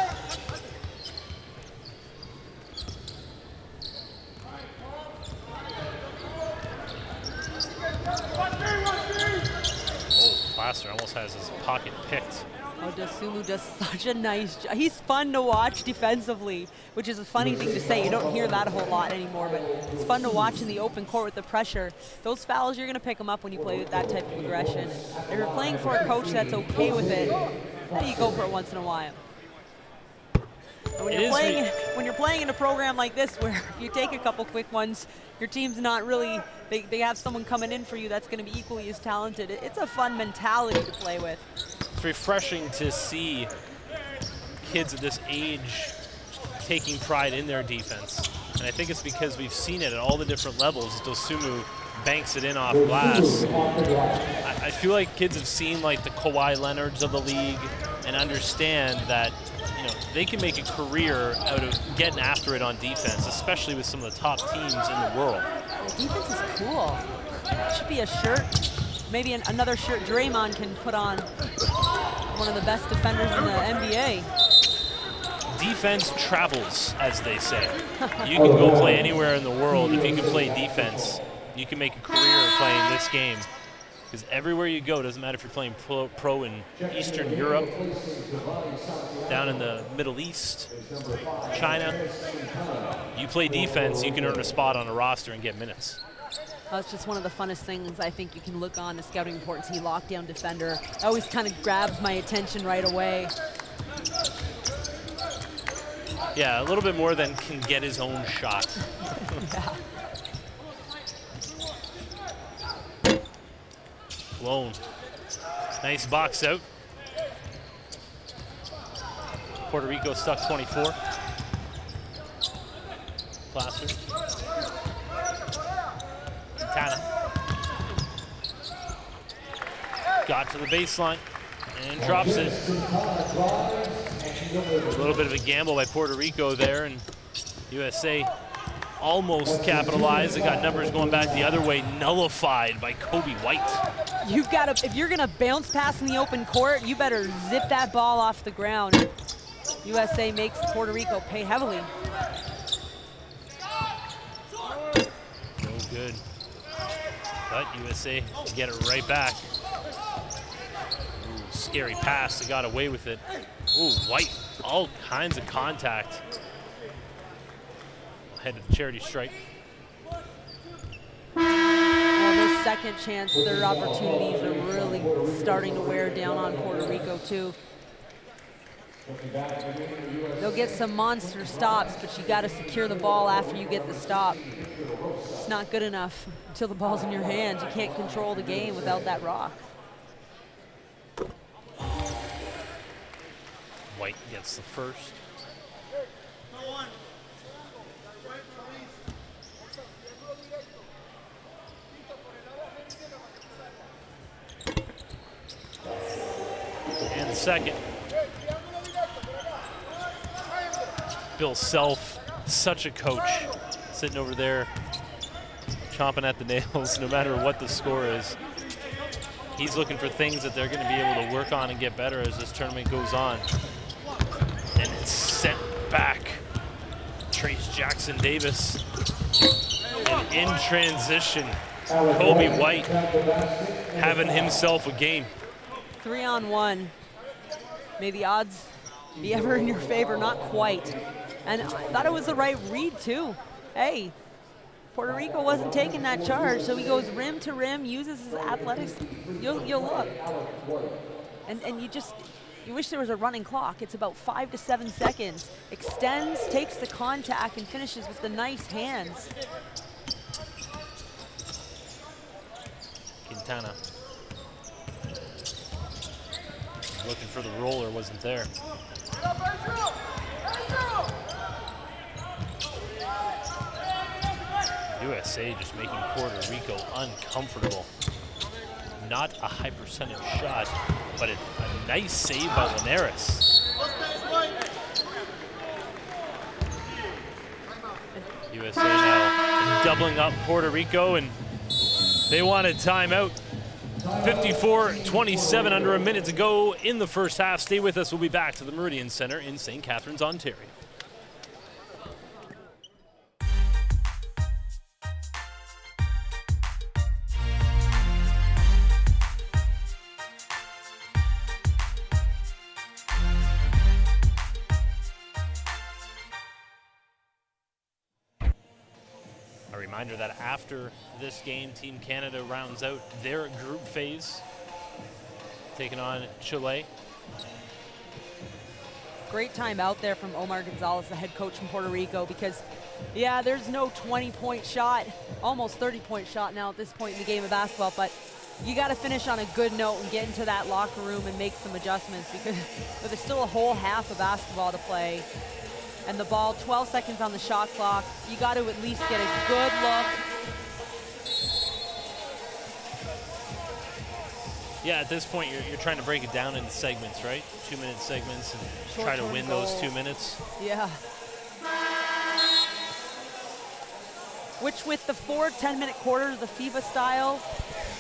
[SPEAKER 1] Oh, Placer almost has his pocket picked.
[SPEAKER 2] Oh, Dosumu does such a nice job. He's fun to watch defensively, which is a funny thing to say. You don't hear that a whole lot anymore, but it's fun to watch in the open court with the pressure. Those fouls, you're going to pick them up when you play with that type of aggression. If you're playing for a coach that's okay with it, then you go for it once in a while. When you're playing in a program like this, where if you take a couple quick ones, your team's not really, they have someone coming in for you that's going to be equally as talented. It's a fun mentality to play with.
[SPEAKER 1] It's refreshing to see kids at this age taking pride in their defense. And I think it's because we've seen it at all the different levels. Dosumu banks it in off glass. I feel like kids have seen like the Kawhi Leonards of the league and understand that, you know, they can make a career out of getting after it on defense, especially with some of the top teams in the world.
[SPEAKER 2] The defense is cool. It should be a shirt, maybe another shirt Draymond can put on. One of the best defenders in the NBA.
[SPEAKER 1] Defense travels, as they say. You can go play anywhere in the world. If you can play defense, you can make a career playing this game. Because everywhere you go, doesn't matter if you're playing pro in Eastern Europe, down in the Middle East, China, you play defense, you can earn a spot on a roster and get minutes.
[SPEAKER 2] It's just one of the funnest things I think you can look on the scouting report and see lockdown defender. It always kind of grabs my attention right away.
[SPEAKER 1] Yeah, a little bit more than can get his own shot.
[SPEAKER 2] Yeah.
[SPEAKER 1] Lone. Nice box out. Puerto Rico stuck 24. Placer. Quintana. Got to the baseline and drops it. A little bit of a gamble by Puerto Rico there, and USA almost capitalized. They got numbers going back the other way, nullified by Kobe White.
[SPEAKER 2] You've got to, if you're going to bounce pass in the open court, you better zip that ball off the ground. USA makes Puerto Rico pay heavily.
[SPEAKER 1] No good. But USA get it right back. Ooh, scary pass. They got away with it. Ooh, White, all kinds of contact. Head to the charity stripe.
[SPEAKER 2] Those second chance, third opportunities are really starting to wear down on Puerto Rico too. They'll get some monster stops, but you got to secure the ball after you get the stop. It's not good enough until the ball's in your hands. You can't control the game without that rock.
[SPEAKER 1] White gets the first. And the second. Bill Self, such a coach, sitting over there chomping at the nails no matter what the score is. He's looking for things that they're going to be able to work on and get better as this tournament goes on. And it's sent back. Trace Jackson Davis. And in transition, Kobe White having himself a game.
[SPEAKER 2] 3-on-1. May the odds be ever in your favor, not quite. And I thought it was the right read too. Hey, Puerto Rico wasn't taking that charge, so he goes rim to rim, uses his athletics. You'll look. And you wish there was a running clock. It's about 5 to 7 seconds. Extends, takes the contact, and finishes with the nice hands.
[SPEAKER 1] Quintana. Looking for the roller, wasn't there. USA just making Puerto Rico uncomfortable. Not a high percentage shot, but a nice save by Linares. USA now doubling up Puerto Rico, and they wanted timeout. 54-27, under a minute to go in the first half. Stay with us. We'll be back to the Meridian Center in St. Catharines, Ontario. Reminder that after this game, Team Canada rounds out their group phase, taking on Chile.
[SPEAKER 2] Great time out there from Omar Gonzalez, the head coach from Puerto Rico, because, yeah, there's no 20-point shot, almost 30-point shot now at this point in the game of basketball, but you got to finish on a good note and get into that locker room and make some adjustments, because there's still a whole half of basketball to play. And the ball, 12 seconds on the shot clock. You got to at least get a good look.
[SPEAKER 1] Yeah, at this point, you're trying to break it down into segments, right? 2-minute segments, and
[SPEAKER 2] Short-term
[SPEAKER 1] try to win
[SPEAKER 2] goals.
[SPEAKER 1] those 2 minutes.
[SPEAKER 2] Yeah. Which with the 4 10-minute quarters, the FIBA style,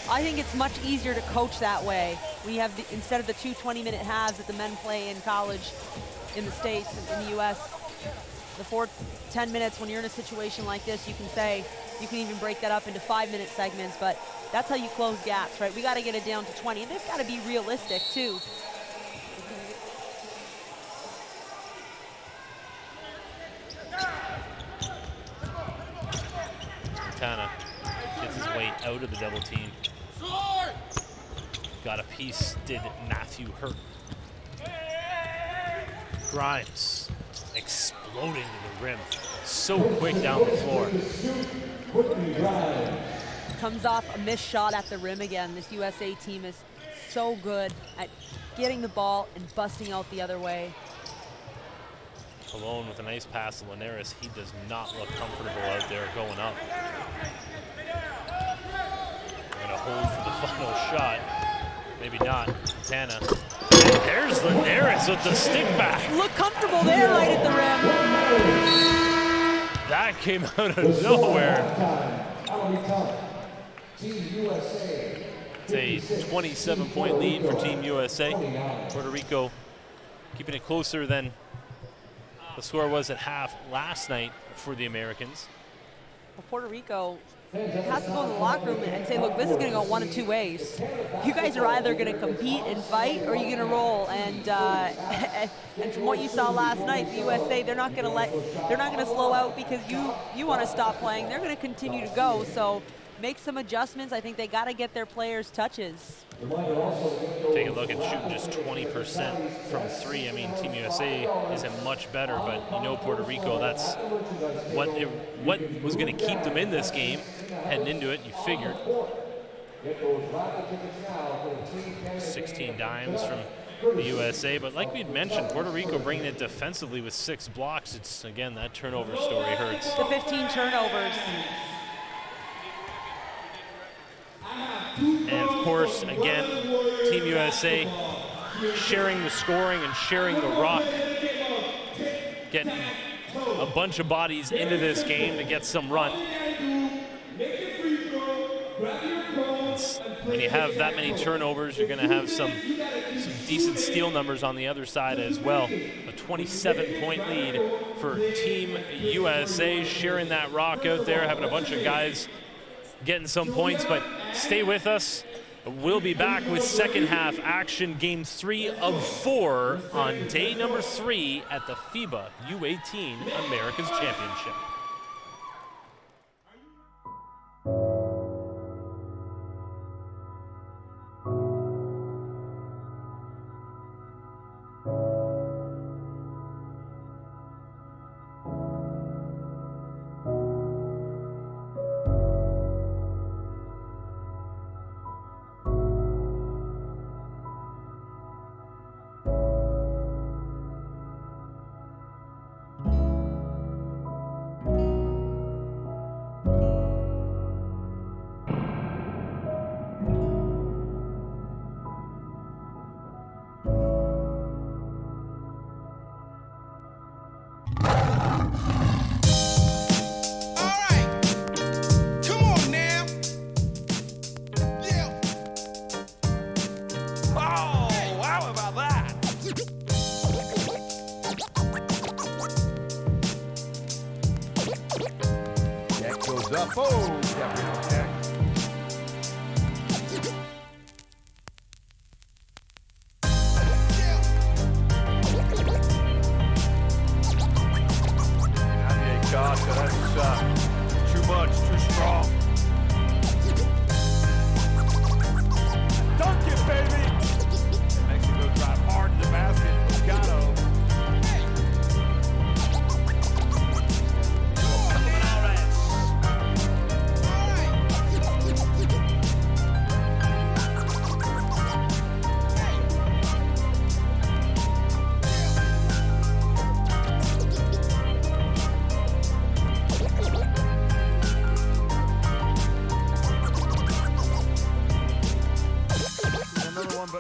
[SPEAKER 2] I think it's much easier to coach that way. We have, instead of the 2 20-minute halves that the men play in college in the States and in the US, the 4 10 minutes, when you're in a situation like this, you can say, you can even break that up into 5-minute segments, but that's how you close gaps, right? We got to get it down to 20, and they've got to be realistic too.
[SPEAKER 1] Quintana gets his way out of the double team. Got a piece, did Matthew Hurt. Grimes exploding to the rim. So quick down the floor.
[SPEAKER 2] Comes off a missed shot at the rim again. This USA team is so good at getting the ball and busting out the other way.
[SPEAKER 1] Alone with a nice pass to Linares. He does not look comfortable out there going up. Gonna hold for the final shot. Maybe not. Quintana. And there's Linares with the stick back.
[SPEAKER 2] Look comfortable there right at the rim.
[SPEAKER 1] That came out of nowhere. It's a 27-point lead for Team USA. Puerto Rico keeping it closer than the score was at half last night for the Americans.
[SPEAKER 2] Well, Puerto Rico has to go in the locker room and say, look, this is going to go one of two ways. You guys are either going to compete and fight, or you're going to roll. And and from what you saw last night, the USA, they're not going to slow out because you want to stop playing. They're going to continue to go. So make some adjustments. I think they got to get their players touches.
[SPEAKER 1] Take a look at shooting just 20% from 3. I mean, Team USA isn't much better, but you know Puerto Rico, that's what was going to keep them in this game heading into it, you figured. 16 dimes from the USA, but like we'd mentioned, Puerto Rico bringing it defensively with 6 blocks. It's, again, that turnover story hurts.
[SPEAKER 2] The 15 turnovers.
[SPEAKER 1] And of course, again, Team USA sharing the scoring and sharing the rock, getting a bunch of bodies into this game to get some run. when you have that many turnovers, you're going to have some decent steal numbers on the other side as well. A 27-point lead for Team USA, sharing that rock out there, having a bunch of guys getting some points, but stay with us. We'll be back with second half action, game 3 of 4 on day number 3 at the FIBA U18 Americas Championship.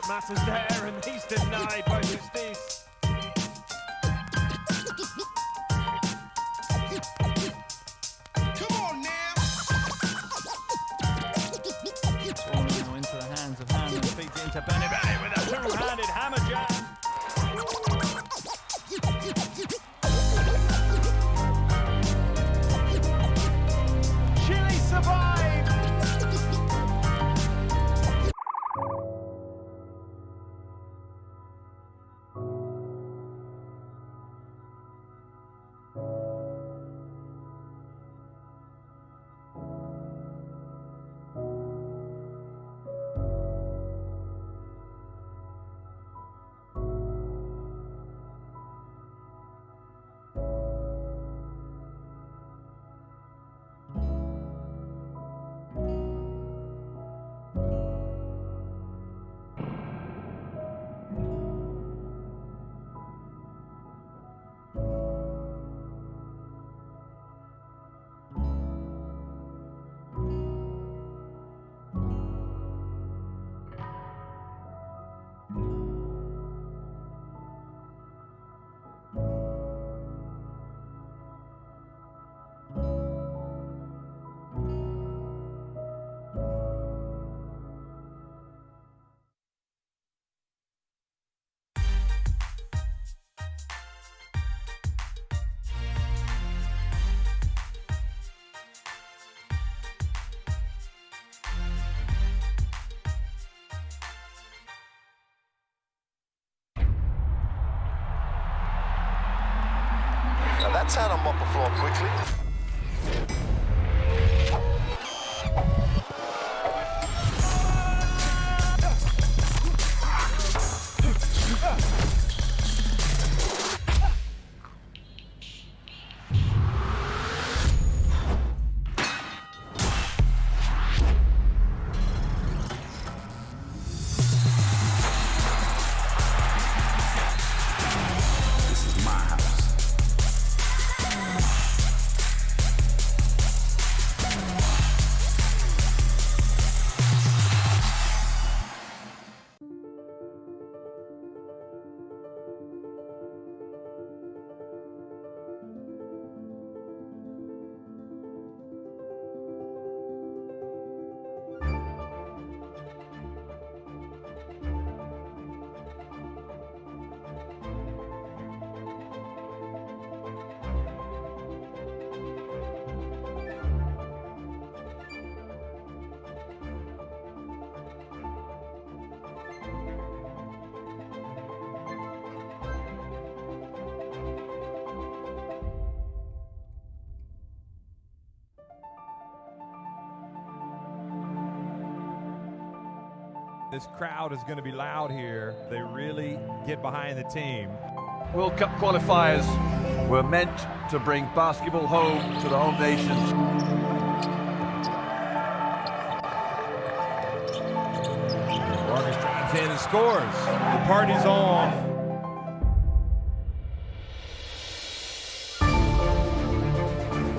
[SPEAKER 6] Masses there, and he's denied by Justice. Come on now. Ball now into the hands of Hammond, feeds it into Benny with a two-handed hammer jam. Chile survived.
[SPEAKER 5] Now that's how to mop the floor quickly.
[SPEAKER 7] this crowd is going to be loud here. They really get behind the team.
[SPEAKER 8] World Cup qualifiers were meant to bring basketball home to the home nations.
[SPEAKER 7] Vargas drives in and scores. The party's on.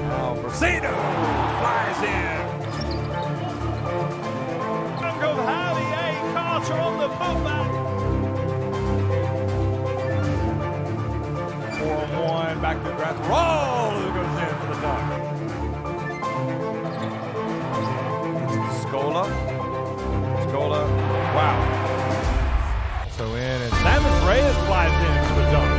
[SPEAKER 7] Now Brasino flies in.
[SPEAKER 6] And goes Harry A. Carter on the putback.
[SPEAKER 7] 4-on-1, back to Grass. Roll! It goes in for the dunk. Scola. Wow. So in, and Samus Reyes flies in for the dunk.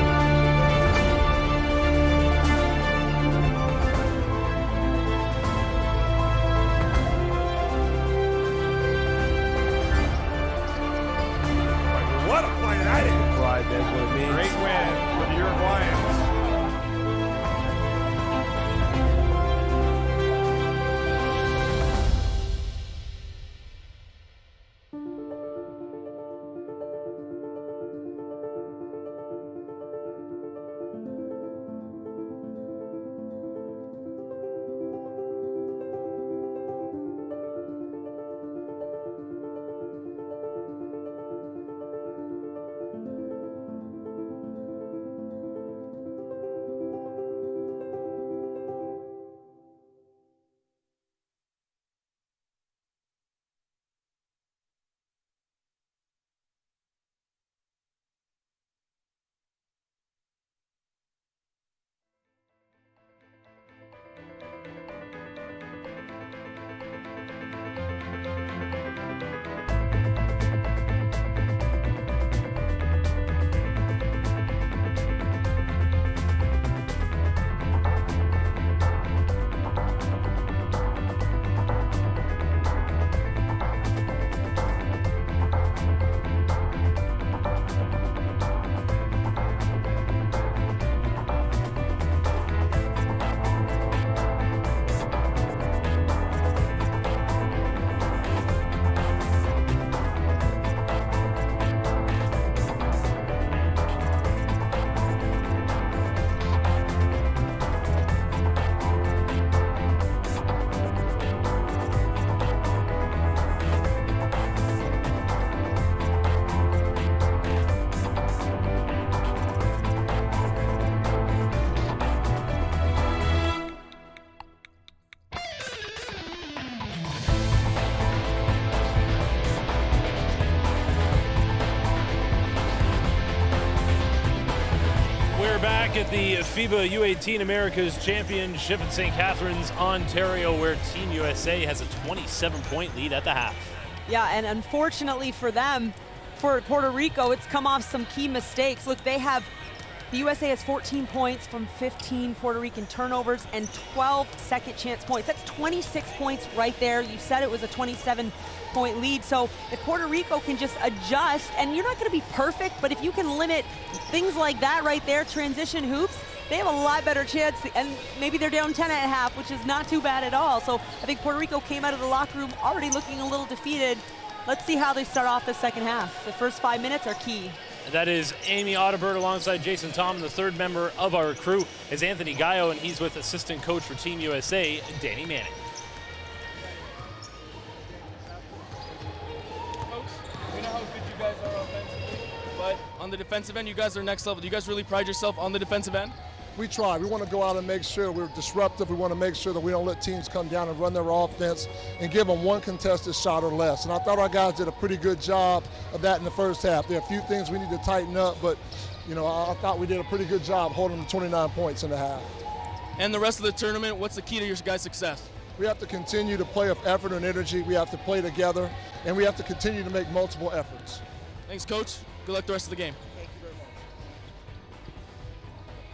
[SPEAKER 7] What a play that is!
[SPEAKER 9] That's what it means.
[SPEAKER 7] Great win for the Uruguayans.
[SPEAKER 1] Back at the FIBA U18 Americas Championship in St. Catharines, Ontario, where Team USA has a 27-point lead at the half.
[SPEAKER 2] Yeah, and unfortunately for them, for Puerto Rico, it's come off some key mistakes. Look, the USA has 14 points from 15 Puerto Rican turnovers and 12 second chance points. That's 26 points right there. You said it was a 27-point lead. So if Puerto Rico can just adjust, and you're not going to be perfect, but if you can limit things like that right there, transition hoops, they have a lot better chance, and maybe they're down 10 at half, which is not too bad at all. So I think Puerto Rico came out of the locker room already looking a little defeated. Let's see how they start off the second half. The first 5 minutes are key.
[SPEAKER 1] That is Amy Audibert alongside Jason Tom. The third member of our crew is Anthony Gallo, and he's with assistant coach for Team USA, Danny Manning.
[SPEAKER 10] Folks, we know how good you guys are offensively, but on the defensive end, you guys are next level. Do you guys really pride yourself on the defensive end?
[SPEAKER 11] We try. We want to go out and make sure we're disruptive. We want to make sure that we don't let teams come down and run their offense and give them one contested shot or less. And I thought our guys did a pretty good job of that in the first half. There are a few things we need to tighten up, but you know, I thought we did a pretty good job holding them to 29 points in the half.
[SPEAKER 10] And the rest of the tournament, what's the key to your guys' success?
[SPEAKER 11] We have to continue to play with effort and energy. We have to play together, and we have to continue to make multiple efforts.
[SPEAKER 10] Thanks, Coach. Good luck the rest of the game.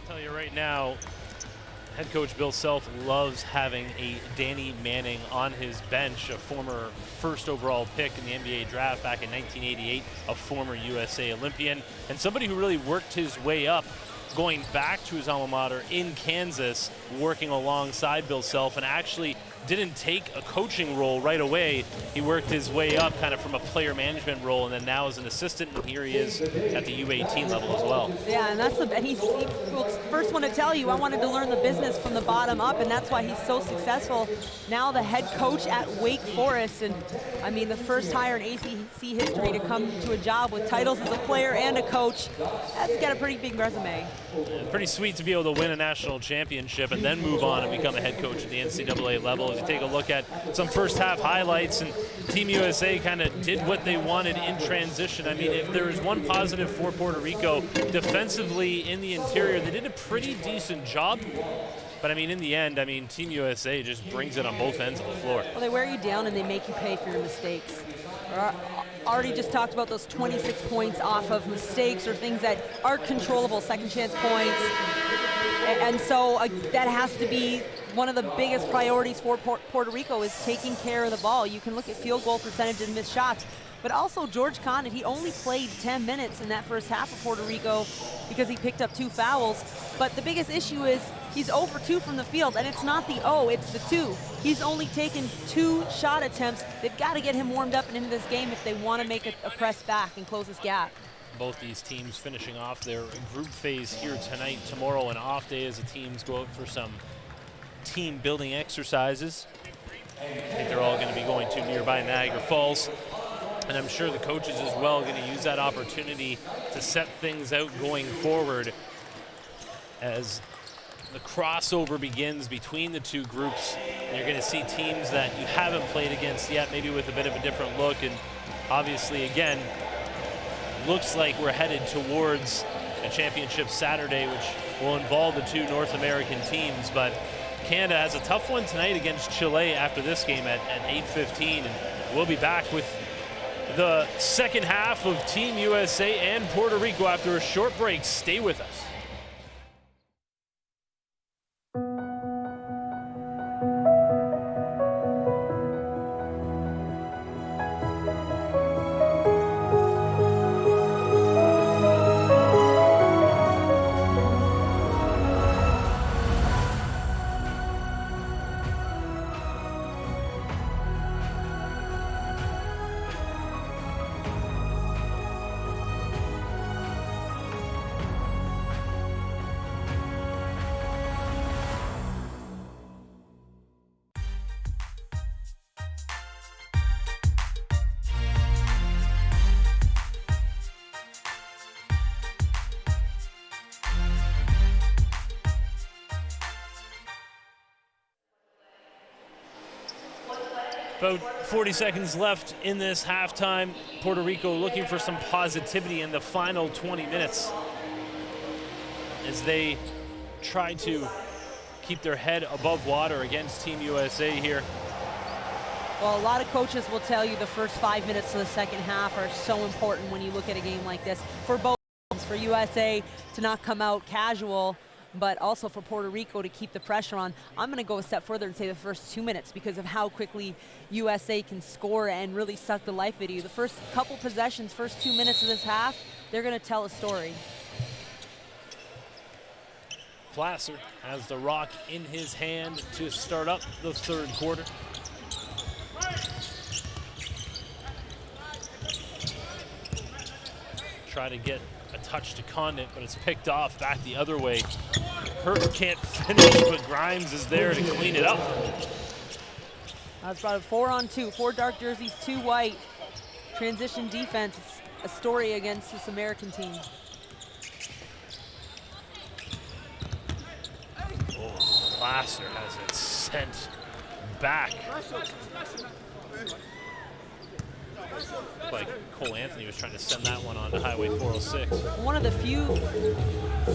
[SPEAKER 1] Tell you right now, head coach Bill Self loves having a Danny Manning on his bench, a former first overall pick in the NBA draft back in 1988, a former USA Olympian, and somebody who really worked his way up, going back to his alma mater in Kansas, working alongside Bill Self, and actually didn't take a coaching role right away. He worked his way up kind of from a player management role, and then now as an assistant, and here he is at the U18 level as well.
[SPEAKER 2] Yeah, and he's the first one to tell you, I wanted to learn the business from the bottom up, and that's why he's so successful. Now the head coach at Wake Forest, and I mean the first hire in ACC history to come to a job with titles as a player and a coach. That's got a pretty big resume.
[SPEAKER 1] Pretty sweet to be able to win a national championship and then move on and become a head coach at the NCAA level. As you take a look at some first half highlights, and Team USA kind of did what they wanted in transition. I mean, if there is one positive for Puerto Rico, defensively in the interior, they did a pretty decent job. But I mean, in the end, I mean, Team USA just brings it on both ends of the floor.
[SPEAKER 2] Well, they wear you down and they make you pay for your mistakes. Already just talked about those 26 points off of mistakes or things that are controllable, second chance points. And so that has to be one of the biggest priorities for Puerto Rico, is taking care of the ball. You can look at field goal percentage and missed shots, but also George Condit, he only played 10 minutes in that first half of Puerto Rico because he picked up 2 fouls. But the biggest issue is he's 0 for 2 from the field, and it's not the 0, it's the 2. He's only taken 2 shot attempts. They've got to get him warmed up and into this game if they want to make a press back and close this gap.
[SPEAKER 1] Both these teams finishing off their group phase here tonight. Tomorrow an off day as the teams go out for some team building exercises. I think they're all going to be going to nearby Niagara Falls. And I'm sure the coaches as well are going to use that opportunity to set things out going forward as the crossover begins between the two groups. And you're going to see teams that you haven't played against yet, maybe with a bit of a different look. And obviously, again, looks like we're headed towards a championship Saturday, which will involve the 2 North American teams. But Canada has a tough one tonight against Chile after this game at 8:15. And we'll be back with the second half of Team USA and Puerto Rico after a short break. Stay with us. About 40 seconds left in this halftime. Puerto Rico looking for some positivity in the final 20 minutes as they try to keep their head above water against Team USA here.
[SPEAKER 2] Well, a lot of coaches will tell you the first 5 minutes of the second half are so important when you look at a game like this. For both teams, for USA to not come out casual, but also for Puerto Rico to keep the pressure on. I'm going to go a step further and say the first 2 minutes because of how quickly USA can score and really suck the life out of you. The first couple possessions, first 2 minutes of this half, they're going to tell a story.
[SPEAKER 1] Plasser has the rock in his hand to start up the third quarter. Try to get a touch to Condit, but it's picked off back the other way. Hurt can't finish, but Grimes is there to clean it up.
[SPEAKER 2] That's about a 4-on-2, 4 dark jerseys, 2 white. Transition defense, a story against this American team.
[SPEAKER 1] Oh, Plasser has it sent back. Like Cole Anthony was trying to send that one on to Highway 406.
[SPEAKER 2] One of the few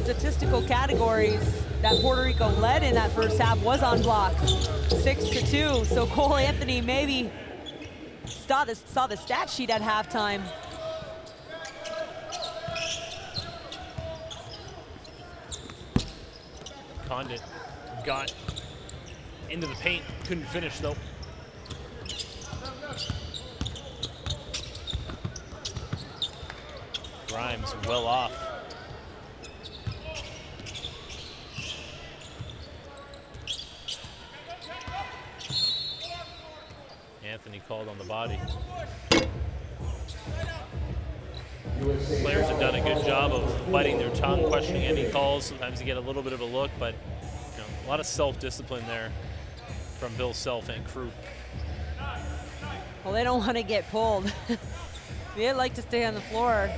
[SPEAKER 2] statistical categories that Puerto Rico led in that first half was on block, 6-2. So Cole Anthony maybe saw the stat sheet at halftime.
[SPEAKER 1] Condit got into the paint, couldn't finish though. Grimes well off. Anthony called on the body. Players have done a good job of biting their tongue, questioning any calls. Sometimes you get a little bit of a look, but a lot of self-discipline there from Bill Self and crew.
[SPEAKER 2] Well, they don't want to get pulled. They'd like to stay on the floor,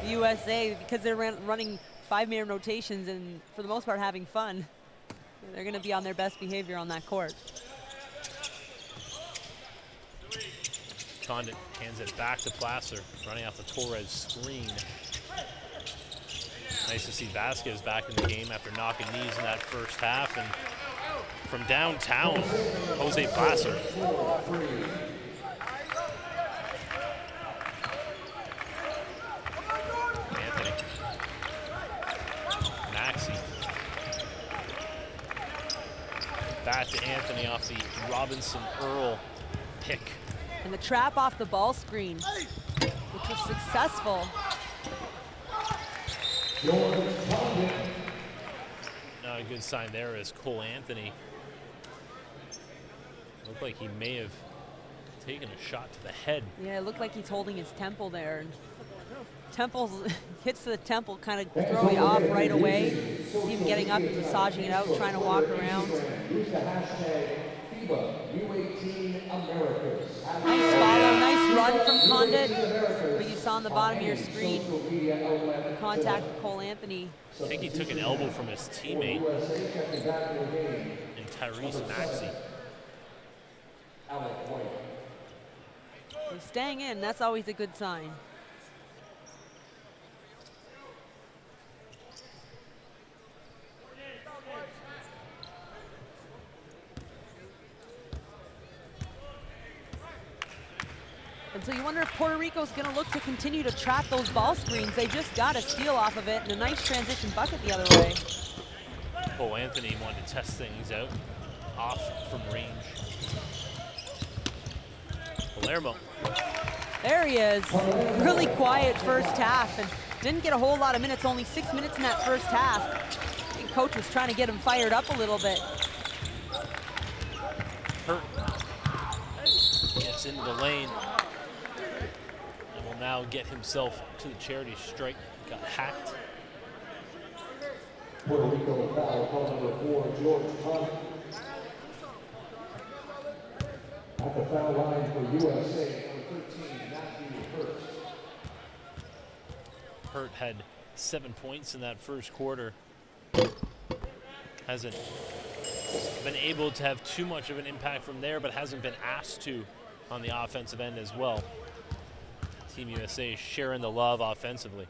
[SPEAKER 2] the USA, because they're running 5-man rotations and, for the most part, having fun. They're going to be on their best behavior on that court.
[SPEAKER 1] Condit hands it back to Placer, running off the Torres screen. Nice to see Vasquez back in the game after knocking knees in that first half. And from downtown, Jose Placer. Anthony. Maxey. Back to Anthony off the Robinson-Earl pick.
[SPEAKER 2] And the trap off the ball screen, which was successful.
[SPEAKER 1] Not a good sign there as Cole Anthony looked like he may have taken a shot to the head.
[SPEAKER 2] Yeah, it looked like he's holding his temple there. And temples hits to the temple, kind of throw you off right away. See him getting up and massaging it out, trying to walk around.
[SPEAKER 4] Use the hashtag FIBA U18 Americas.
[SPEAKER 2] Nice follow, nice run from Condit. But you saw on the bottom of your screen, contact with Cole Anthony.
[SPEAKER 1] I think he took an elbow from his teammate and Tyrese Maxey.
[SPEAKER 2] He's staying in, that's always a good sign. And so you wonder if Puerto Rico's going to look to continue to trap those ball screens. They just got a steal off of it and a nice transition bucket the other way.
[SPEAKER 1] Cole Anthony wanted to test things out, off from range. Palermo.
[SPEAKER 2] There he is. Really quiet first half and didn't get a whole lot of minutes, only 6 minutes in that first half. I think coach was trying to get him fired up a little bit.
[SPEAKER 1] Hurt. Gets into the lane. And will now get himself to the charity strike. Got hacked.
[SPEAKER 4] Puerto Rico foul, call number 4, George Condit. At the foul line for USA, number 13, Matthew Hurt.
[SPEAKER 1] Hurt had 7 points in that first quarter. Hasn't been able to have too much of an impact from there, but hasn't been asked to on the offensive end as well. Team USA sharing the love offensively.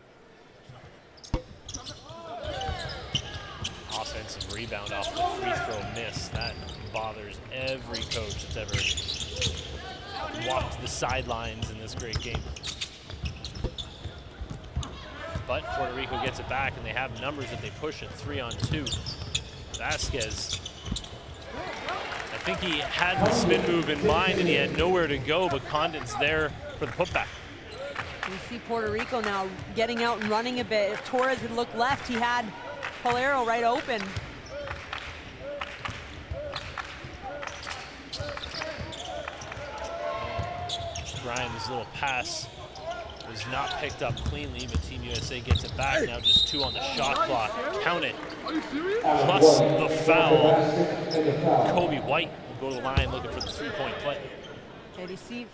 [SPEAKER 1] Offensive rebound off the free throw miss. That bothers every coach that's ever walked the sidelines in this great game. But Puerto Rico gets it back, and they have numbers that they push at 3-on-2. Vasquez, I think he had the spin move in mind, and he had nowhere to go, but Condit's there for the putback.
[SPEAKER 2] You see Puerto Rico now getting out and running a bit. If Torres had looked left, he had Polero right open.
[SPEAKER 1] Grimes' little pass was not picked up cleanly, but Team USA gets it back. Now just 2 on the shot clock. Count it. Plus the foul. Kobe White will go to the line looking for the 3-point play.
[SPEAKER 2] And you see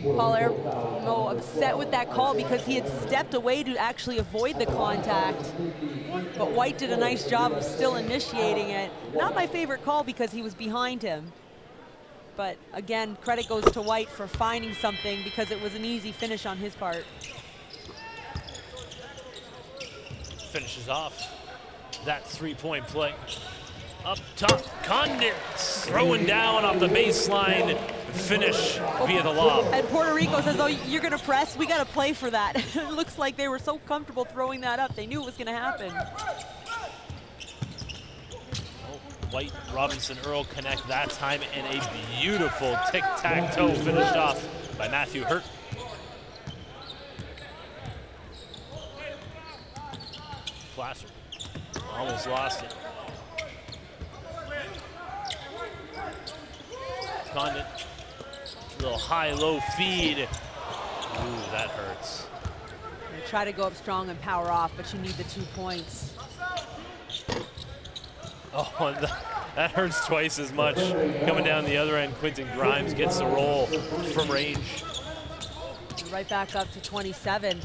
[SPEAKER 2] Palermo upset with that call because he had stepped away to actually avoid the contact. But White did a nice job of still initiating it. Not my favorite call because he was behind him. But again, credit goes to White for finding something because it was an easy finish on his part.
[SPEAKER 1] Finishes off that 3-point play. Up top, Condit throwing down off the baseline. Finish via the lob.
[SPEAKER 2] And Puerto Rico says, oh, you're going to press? We got to play for that. It looks like they were so comfortable throwing that up. They knew it was going to happen.
[SPEAKER 1] White, Robinson, Earl connect that time, and a beautiful tic-tac-toe finished off by Matthew Hurt. Placer almost lost it. Condit Little high-low feed. Ooh, that hurts.
[SPEAKER 2] You try to go up strong and power off, but you need the 2 points.
[SPEAKER 1] Oh, and that hurts twice as much. Coming down the other end, Quentin Grimes gets the roll from range.
[SPEAKER 2] Right back up to 27.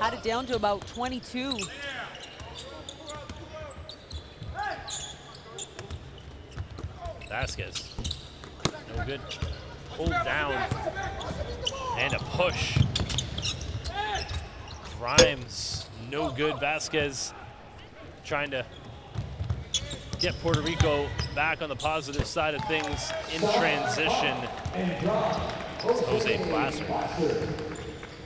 [SPEAKER 2] Had it down to about 22.
[SPEAKER 1] Vasquez, no good. Pulled down, and a push. Grimes, no good. Vasquez trying to get Puerto Rico back on the positive side of things in transition. Jose Placer.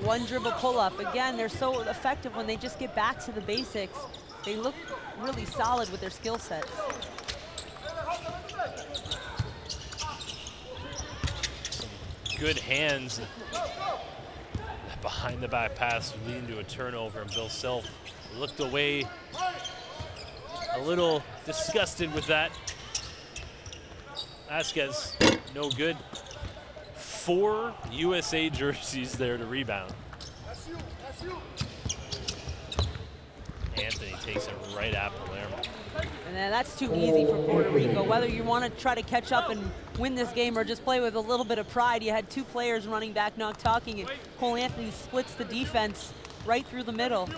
[SPEAKER 2] One dribble pull-up. Again, they're so effective when they just get back to the basics. They look really solid with their skill sets.
[SPEAKER 1] Good hands. Behind the back pass leading to a turnover, and Bill Self looked away, a little disgusted with that. Vasquez, no good. 4 USA jerseys there to rebound. Anthony takes it right at Palermo.
[SPEAKER 2] And then that's too easy for Puerto Rico. Whether you want to try to catch up and win this game or just play with a little bit of pride, you had 2 players running back, not talking, and Cole Anthony splits the defense right through the middle.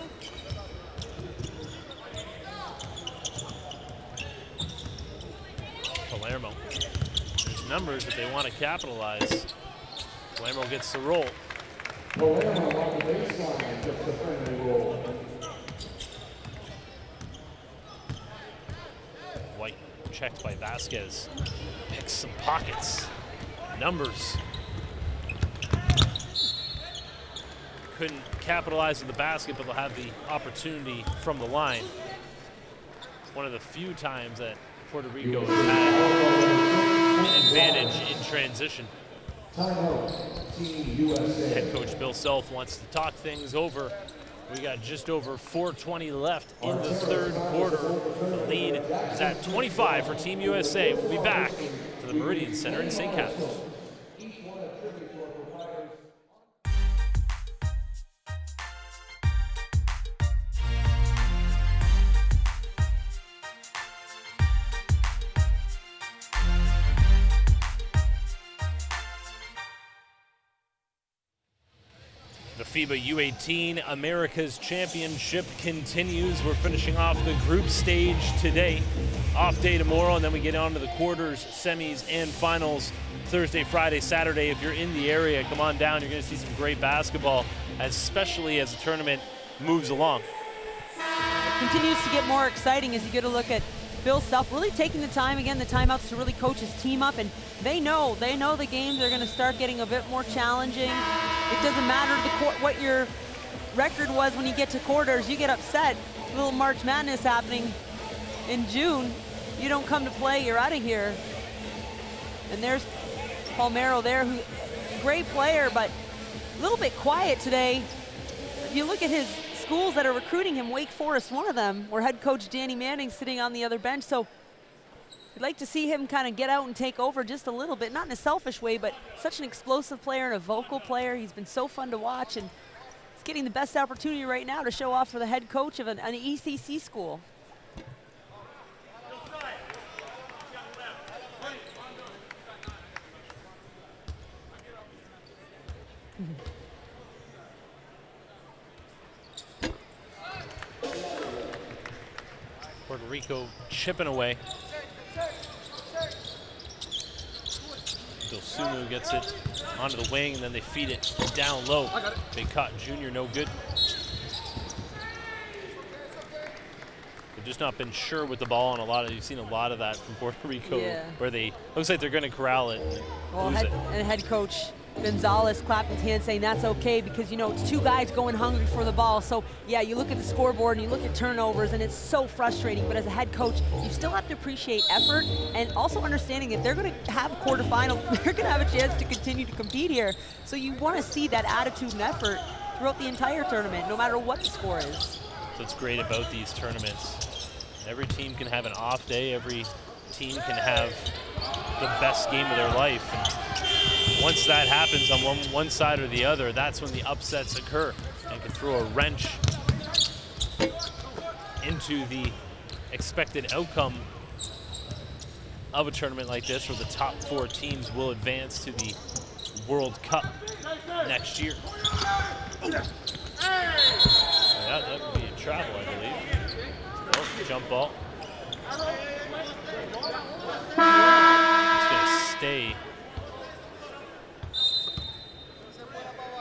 [SPEAKER 1] Palermo, there's numbers that they want to capitalize. Palermo gets the roll.
[SPEAKER 4] Palermo on the baseline, just a friendly roll.
[SPEAKER 1] White checked by Vasquez. Picks some pockets. Numbers. Couldn't capitalize on the basket, but they'll have the opportunity from the line. One of the few times that Puerto Rico has had an advantage in transition. Head coach Bill Self wants to talk things over. We got just over 4:20 left in the third quarter. The lead is at 25 for Team USA. We'll be back to the Meridian Center in St. Catharines. The FIBA U18 Americas Championship continues. We're finishing off the group stage today. Off day tomorrow, and then we get on to the quarters, semis, and finals Thursday, Friday, Saturday. If you're in the area, come on down. You're going to see some great basketball, especially as the tournament moves along.
[SPEAKER 2] It continues to get more exciting as you get a look at Bill Self really taking the time, again, the timeouts to really coach his team up, and they know the games are going to start getting a bit more challenging. It doesn't matter what your record was when you get to quarters. You get upset. A little March Madness happening in June. You don't come to play, you're out of here. And there's Palmero there, who great player, but a little bit quiet today. If you look at his schools that are recruiting him, Wake Forest, one of them, where head coach Danny Manning sitting on the other bench. So we'd like to see him kind of get out and take over just a little bit, not in a selfish way, but such an explosive player and a vocal player. He's been so fun to watch, and he's getting the best opportunity right now to show off for the head coach of an ECC school.
[SPEAKER 1] Puerto Rico chipping away. Dosunu gets it onto the wing, and then they feed it down low. Big cut, Junior, no good. They've just not been sure with the ball, and you've seen a lot of that from Puerto Rico, where they looks like they're going to corral it and lose it.
[SPEAKER 2] And head coach Gonzalez clapped his hand saying that's okay, because it's 2 guys going hungry for the ball. So yeah, you look at the scoreboard and you look at turnovers, and it's so frustrating, but as a head coach, you still have to appreciate effort and also understanding that they're going to have a quarterfinal, they're going to have a chance to continue to compete here. So you want to see that attitude and effort throughout the entire tournament, no matter what the score is.
[SPEAKER 1] So what's great about these tournaments, every team can have an off day, every team can have the best game of their life. And once that happens on one side or the other, that's when the upsets occur and can throw a wrench into the expected outcome of a tournament like this, where the top 4 teams will advance to the World Cup next year. Yeah, that would be a travel, I believe. Oh, jump ball. It's going to stay.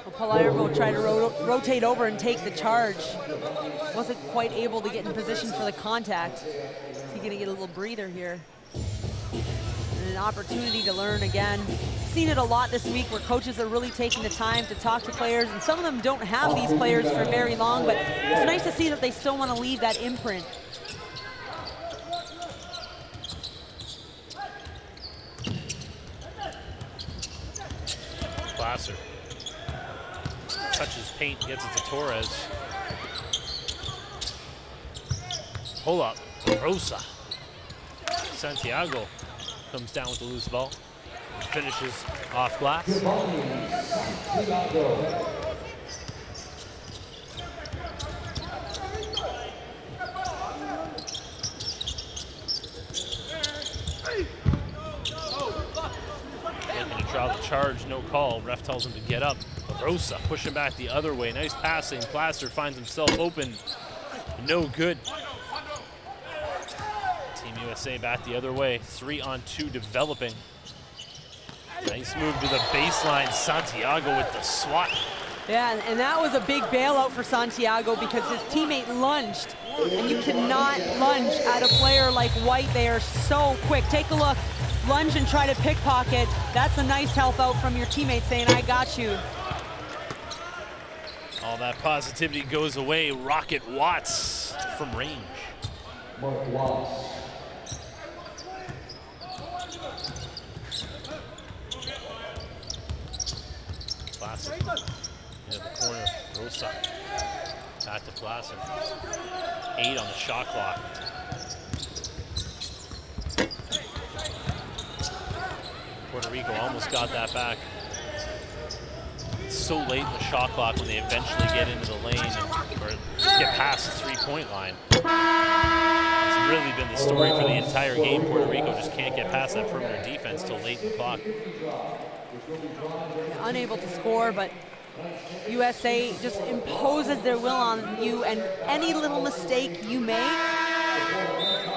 [SPEAKER 2] Well, Palermo will try to rotate over and take the charge. Wasn't quite able to get in position for the contact. Is he going to get a little breather here? And an opportunity to learn again. Seen it a lot this week where coaches are really taking the time to talk to players, and some of them don't have these players for very long, but it's nice to see that they still want to leave that imprint.
[SPEAKER 1] Glasser touches paint, gets it to Torres. Pull up, Rosa. Santiago comes down with the loose ball, finishes off glass. Looking to draw the charge, no call. Ref tells him to get up. Rosa pushing back the other way. Nice passing. Plaster finds himself open. No good. Team USA back the other way. 3-on-2 developing. Nice move to the baseline. Santiago with the swat.
[SPEAKER 2] Yeah, and that was a big bailout for Santiago because his teammate lunged. And you cannot lunge at a player like White. They are so quick. Take a look. Lunge and try to pickpocket. That's a nice help out from your teammate saying, I got you.
[SPEAKER 1] All that positivity goes away. Rocket Watts from range.
[SPEAKER 4] Mark Watts.
[SPEAKER 1] Placer into the corner. Rosa back to Placer. 8 on the shot clock. Puerto Rico almost got that back. It's so late in the shot clock when they eventually get into the lane or get past the 3-point line. It's really been the story for the entire game. Puerto Rico just can't get past that perimeter defense till late in the clock.
[SPEAKER 2] Unable to score, but USA just imposes their will on you, and any little mistake you make,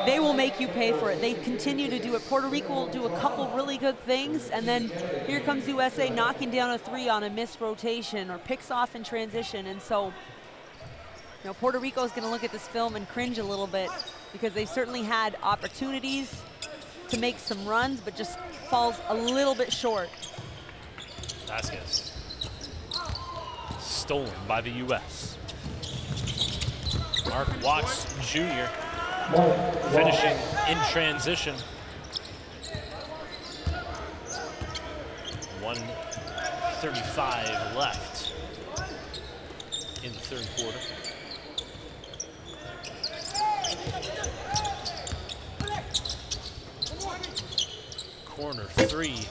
[SPEAKER 2] they will make you pay for it. They continue to do it. Puerto Rico will do a couple really good things, and then here comes USA knocking down a 3 on a missed rotation or picks off in transition. And so, you know, Puerto Rico is going to look at this film and cringe a little bit because they certainly had opportunities to make some runs, but just falls a little bit short.
[SPEAKER 1] Vasquez. Stolen by the U.S. Mark Watts Jr. finishing in transition. 1:35 left in the third quarter. Corner 3.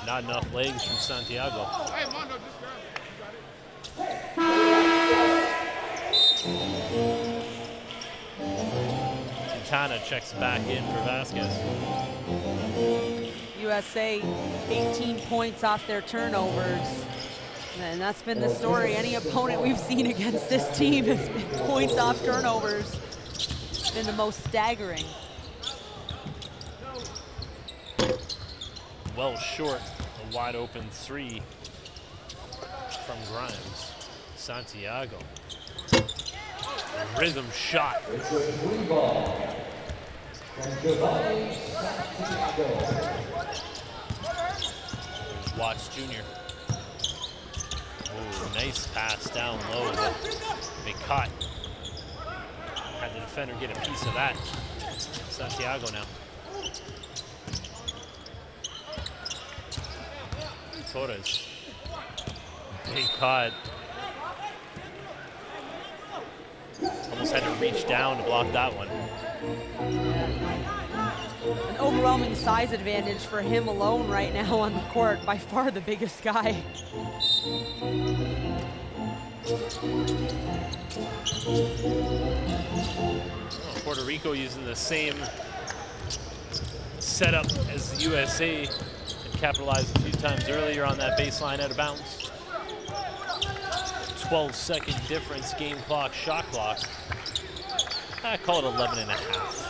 [SPEAKER 1] Not enough legs from Santiago. Quintana checks back in for Vasquez.
[SPEAKER 2] USA 18 points off their turnovers. And that's been the story. Any opponent we've seen against this team has been points off turnovers. It's been the most staggering.
[SPEAKER 1] Well short, a wide open 3 from Grimes. Santiago. A rhythm shot.
[SPEAKER 4] It's a 3 ball from Giovanni Santiago.
[SPEAKER 1] Watts Jr. Oh, nice pass down low, but they caught. Had the defender get a piece of that. Santiago now. Torres. Big cut. Almost had to reach down to block that one.
[SPEAKER 2] an overwhelming size advantage for him alone right now on the court, by far the biggest guy.
[SPEAKER 1] Oh, Puerto Rico using the same setup as the USA and capitalized a few times earlier on that baseline out of bounds. 12-second difference, game clock, shot clock. I call it 11 and a half.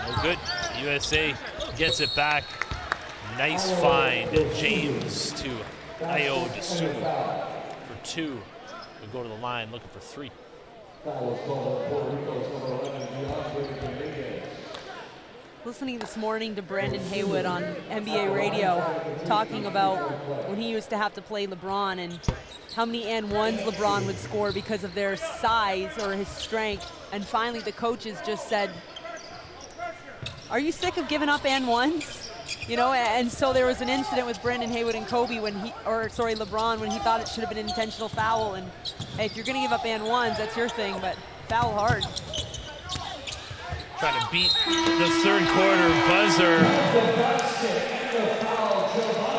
[SPEAKER 1] No good. USA gets it back. Nice find. James to Ayo Desumu for 2. We'll go to the line looking for 3.
[SPEAKER 2] Listening this morning to Brandon Haywood on NBA radio talking about when he used to have to play LeBron and how many and ones LeBron would score because of their size or his strength. And finally the coaches just said, are you sick of giving up and ones? You know, and so there was an incident with Brandon Haywood and Kobe when LeBron, when he thought it should have been an intentional foul. And hey, if you're gonna give up and ones, that's your thing, but foul hard.
[SPEAKER 1] Trying to beat the third quarter buzzer.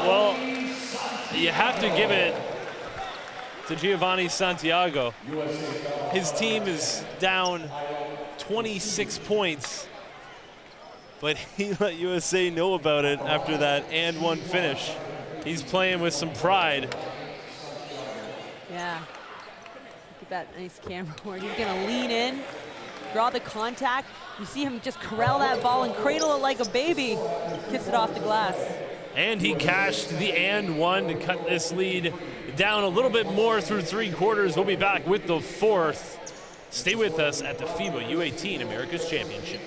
[SPEAKER 1] Well, you have to give it to Giovanni Santiago. His team is down 26 points, but he let USA know about it after that and one finish. He's playing with some pride.
[SPEAKER 2] Yeah, look at that nice camera where he's gonna lean in, draw the contact. You see him just corral that ball and cradle it like a baby, kiss it off the glass.
[SPEAKER 1] And he cashed the and one to cut this lead down a little bit more through 3 quarters. We'll be back with the 4th. Stay with us at the FIBA U18 Americas Championship.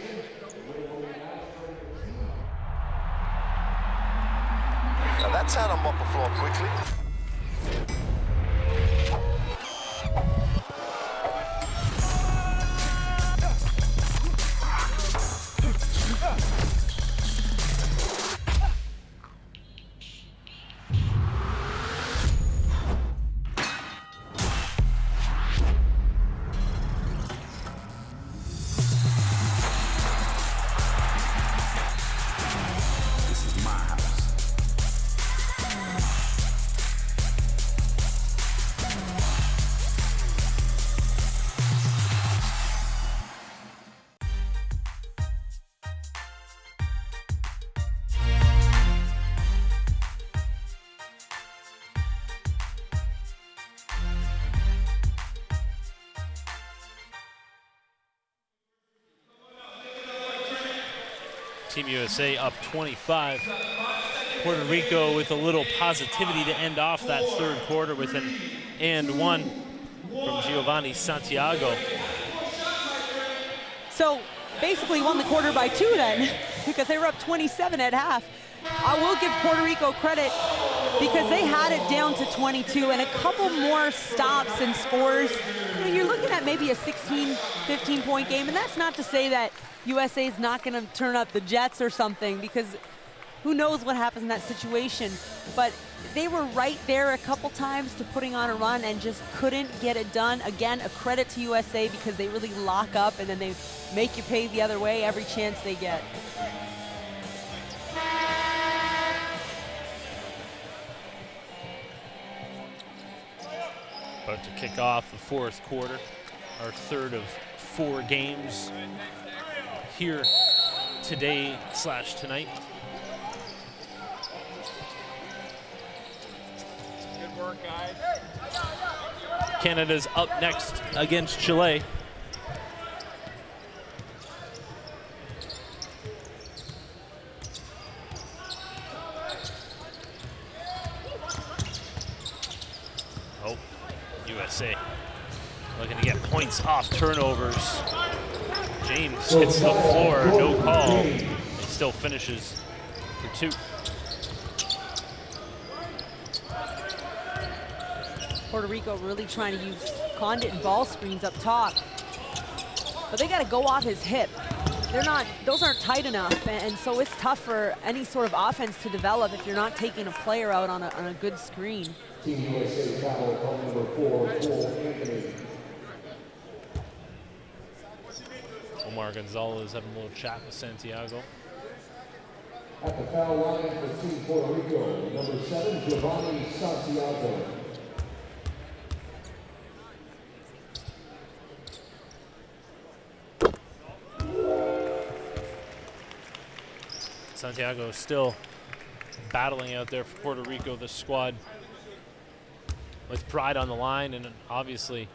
[SPEAKER 5] Now that's how to mop the floor quickly.
[SPEAKER 1] Team USA up 25. Puerto Rico with a little positivity to end off that third quarter with an and one from Giovanni Santiago.
[SPEAKER 2] So basically won the quarter by 2 then, because they were up 27 at half. I will give Puerto Rico credit because they had it down to 22 and a couple more stops and scores. You know, you're looking at maybe a 16, 15-point game, and that's not to say that USA is not going to turn up the Jets or something, because who knows what happens in that situation. But they were right there a couple times to putting on a run and just couldn't get it done. Again, a credit to USA because they really lock up and then they make you pay the other way every chance they get.
[SPEAKER 1] About to kick off the 4th quarter, our 3rd of 4 games here today/tonight.
[SPEAKER 6] Good work, guys.
[SPEAKER 1] Canada's up next against Chile. Oh, USA looking to get points off turnovers. James hits the floor, no call. He still finishes for 2.
[SPEAKER 2] Puerto Rico really trying to use Condit and ball screens up top. But they got to go off his hip. Those aren't tight enough, and so it's tough for any sort of offense to develop if you're not taking a player out on a good screen.
[SPEAKER 4] Team USA foul, call number 4, Anthony.
[SPEAKER 1] Omar Gonzalez having a little chat with Santiago.
[SPEAKER 4] At the foul line for Team Puerto Rico, number 7, Giovanni Santiago.
[SPEAKER 1] Santiago still battling out there for Puerto Rico, the squad with pride on the line, and obviously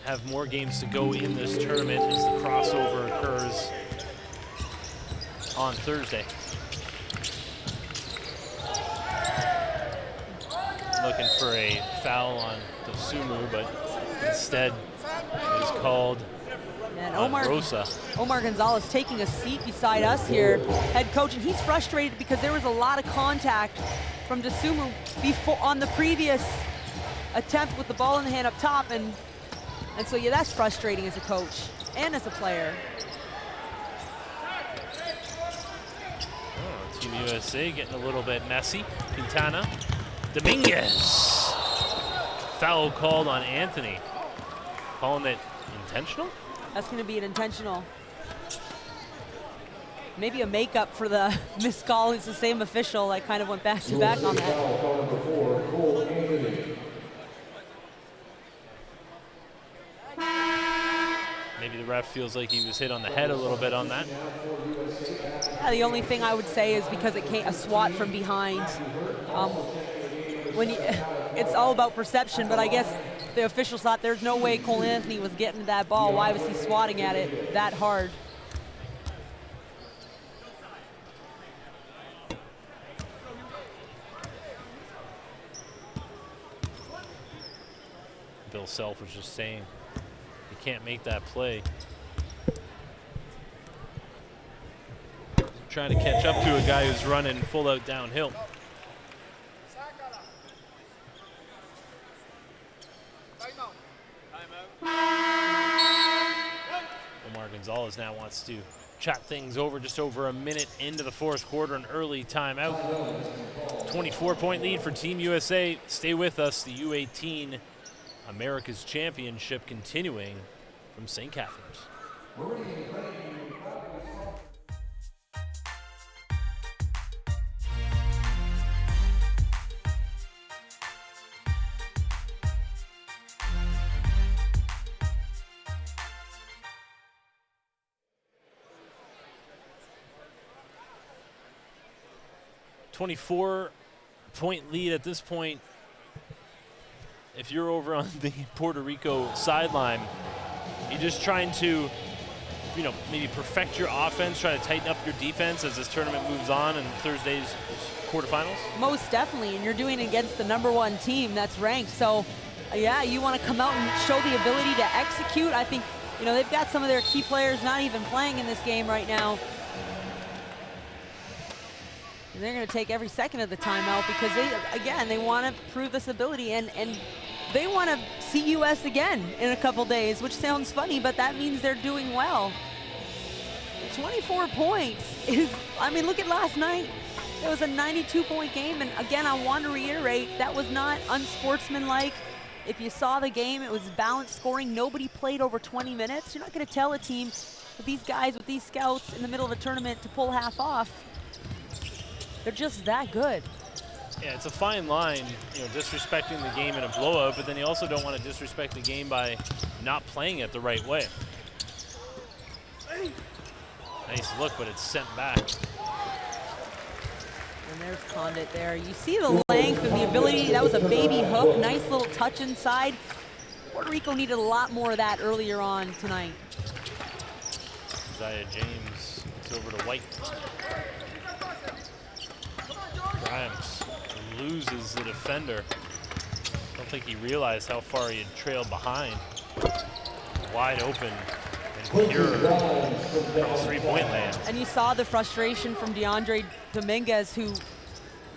[SPEAKER 1] have more games to go in this tournament as the crossover occurs on Thursday. Looking for a foul on Dosumu, but instead is called
[SPEAKER 2] And
[SPEAKER 1] on Rosa.
[SPEAKER 2] Omar Gonzalez taking a seat beside us here, head coach, and he's frustrated because there was a lot of contact from Dosumu before on the previous attempt with the ball in the hand up top, and so yeah, that's frustrating as a coach and as a player.
[SPEAKER 1] Oh, Team USA getting a little bit messy. Quintana, Dominguez. Foul called on Anthony. Calling it intentional?
[SPEAKER 2] That's going to be an intentional. Maybe a makeup for the missed call. It's the same official. I kind of went back to back on that.
[SPEAKER 1] Maybe the ref feels like he was hit on the head a little bit on that.
[SPEAKER 2] Yeah, the only thing I would say is because it came a swat from behind. It's all about perception, but I guess the officials thought there's no way Cole Anthony was getting to that ball. Why was he swatting at it that hard?
[SPEAKER 1] Bill Self was just saying you can't make that play. Trying to catch up to a guy who's running full out downhill. Omar Gonzalez now wants to chat things over just over a minute into the fourth quarter, an early timeout. 24-point lead for Team USA. Stay with us. The U18 Americas Championship continuing from St. Catharines. .4 lead at this point. If you're over on the Puerto Rico sideline, you're just trying to, maybe perfect your offense, try to tighten up your defense as this tournament moves on in Thursday's quarterfinals?
[SPEAKER 2] Most definitely, and you're doing it against the #1 team that's ranked. So, yeah, you want to come out and show the ability to execute. I think, they've got some of their key players not even playing in this game right now. And they're going to take every second of the timeout because they want to prove this ability, and they want to see US again in a couple days, which sounds funny, but that means they're doing well. 24 points is, look at last night. It was a 92-point game, and again, I want to reiterate, that was not unsportsmanlike. If you saw the game, it was balanced scoring. Nobody played over 20 minutes. You're not going to tell a team with these guys, with these scouts in the middle of a tournament to pull half off. They're just that good.
[SPEAKER 1] Yeah, it's a fine line, disrespecting the game in a blowout, but then you also don't want to disrespect the game by not playing it the right way. Nice look, but it's sent back.
[SPEAKER 2] And there's Condit there. You see the length and the ability. That was a baby hook. Nice little touch inside. Puerto Rico needed a lot more of that earlier on tonight.
[SPEAKER 1] Isaiah James, it's over to White. Grimes loses the defender. I don't think he realized how far he had trailed behind. Wide open and pure from three-point land.
[SPEAKER 2] And you saw the frustration from DeAndre Dominguez,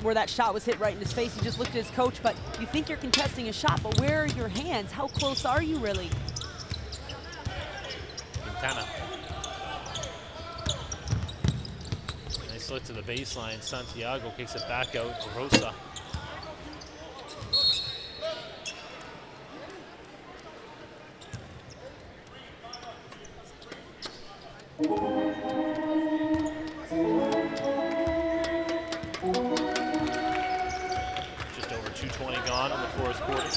[SPEAKER 2] where that shot was hit right in his face. He just looked at his coach, but you think you're contesting a shot, but where are your hands? How close are you really?
[SPEAKER 1] Quintana. Nice look to the baseline. Santiago kicks it back out to Rosa. Just over 2:20 gone in the fourth quarter.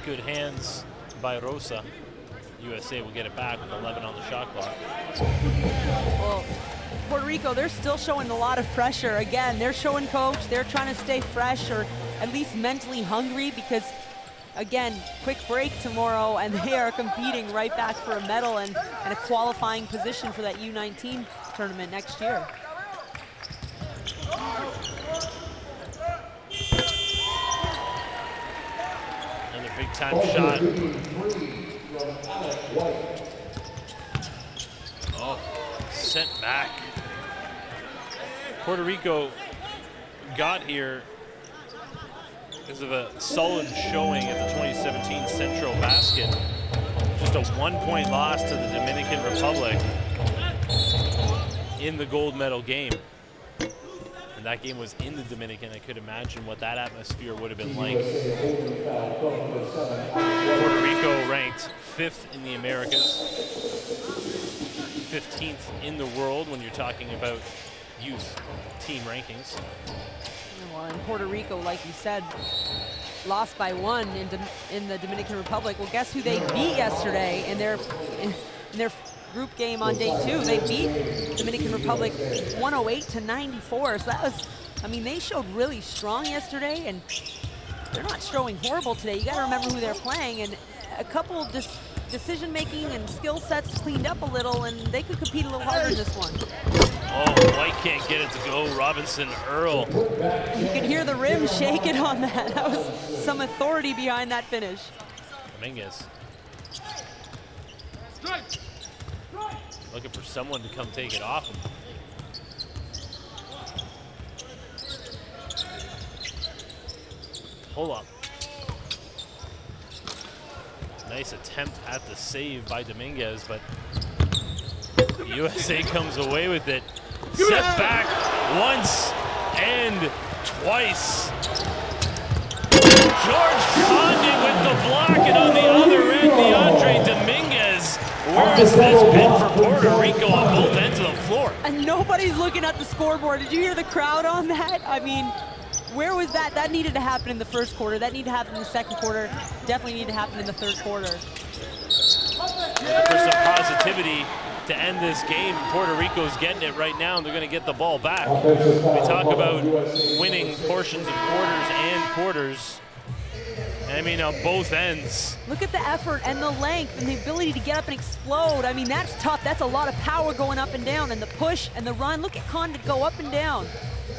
[SPEAKER 1] Good hands by Rosa. USA will get it back with 11 on the shot clock.
[SPEAKER 2] Well, Puerto Rico, they're still showing a lot of pressure. Again, they're showing coach, they're trying to stay fresh or at least mentally hungry because, again, quick break tomorrow and they are competing right back for a medal and a qualifying position for that U19 tournament next year.
[SPEAKER 1] Another big time shot. Oh, sent back. Puerto Rico got here because of a solid showing at the 2017 Central Basket. Just a 1-point loss to the Dominican Republic in the gold medal game. And that game was in the Dominican. I could imagine what that atmosphere would have been like. Puerto Rico ranked 5th in the Americas, 15th in the world when you're talking about youth team rankings.
[SPEAKER 2] Well, in Puerto Rico, like you said, lost by 1 in the Dominican Republic. Well, guess who they beat yesterday in their group game on day 2? They beat Dominican Republic 108-94. So that was, I mean, they showed really strong yesterday, and they're not showing horrible today. You got to remember who they're playing, and a couple decision making and skill sets cleaned up a little, and they could compete a little harder in this one.
[SPEAKER 1] Oh, White can't get it to go. Robinson Earl.
[SPEAKER 2] You could hear the rim shaking on that. That was some authority behind that finish.
[SPEAKER 1] Dominguez. Looking for someone to come take it off him. Pull up. Nice attempt at the save by Dominguez, but USA comes away with it. Set back once and twice. George Condon with the block, and on the other end, DeAndre Dominguez. Where has this been for Puerto Rico on both ends of the floor?
[SPEAKER 2] And nobody's looking at the scoreboard. Did you hear the crowd on that? I mean, where was that? That needed to happen in the first quarter. That needed to happen in the second quarter. Definitely needed to happen in the third quarter.
[SPEAKER 1] Looking for some positivity to end this game. Puerto Rico's getting it right now, and they're going to get the ball back. We talk about winning portions of quarters and quarters. I mean, on both ends.
[SPEAKER 2] Look at the effort and the length and the ability to get up and explode. I mean, that's tough. That's a lot of power going up and down, and the push and the run. Look at Condon go up and down.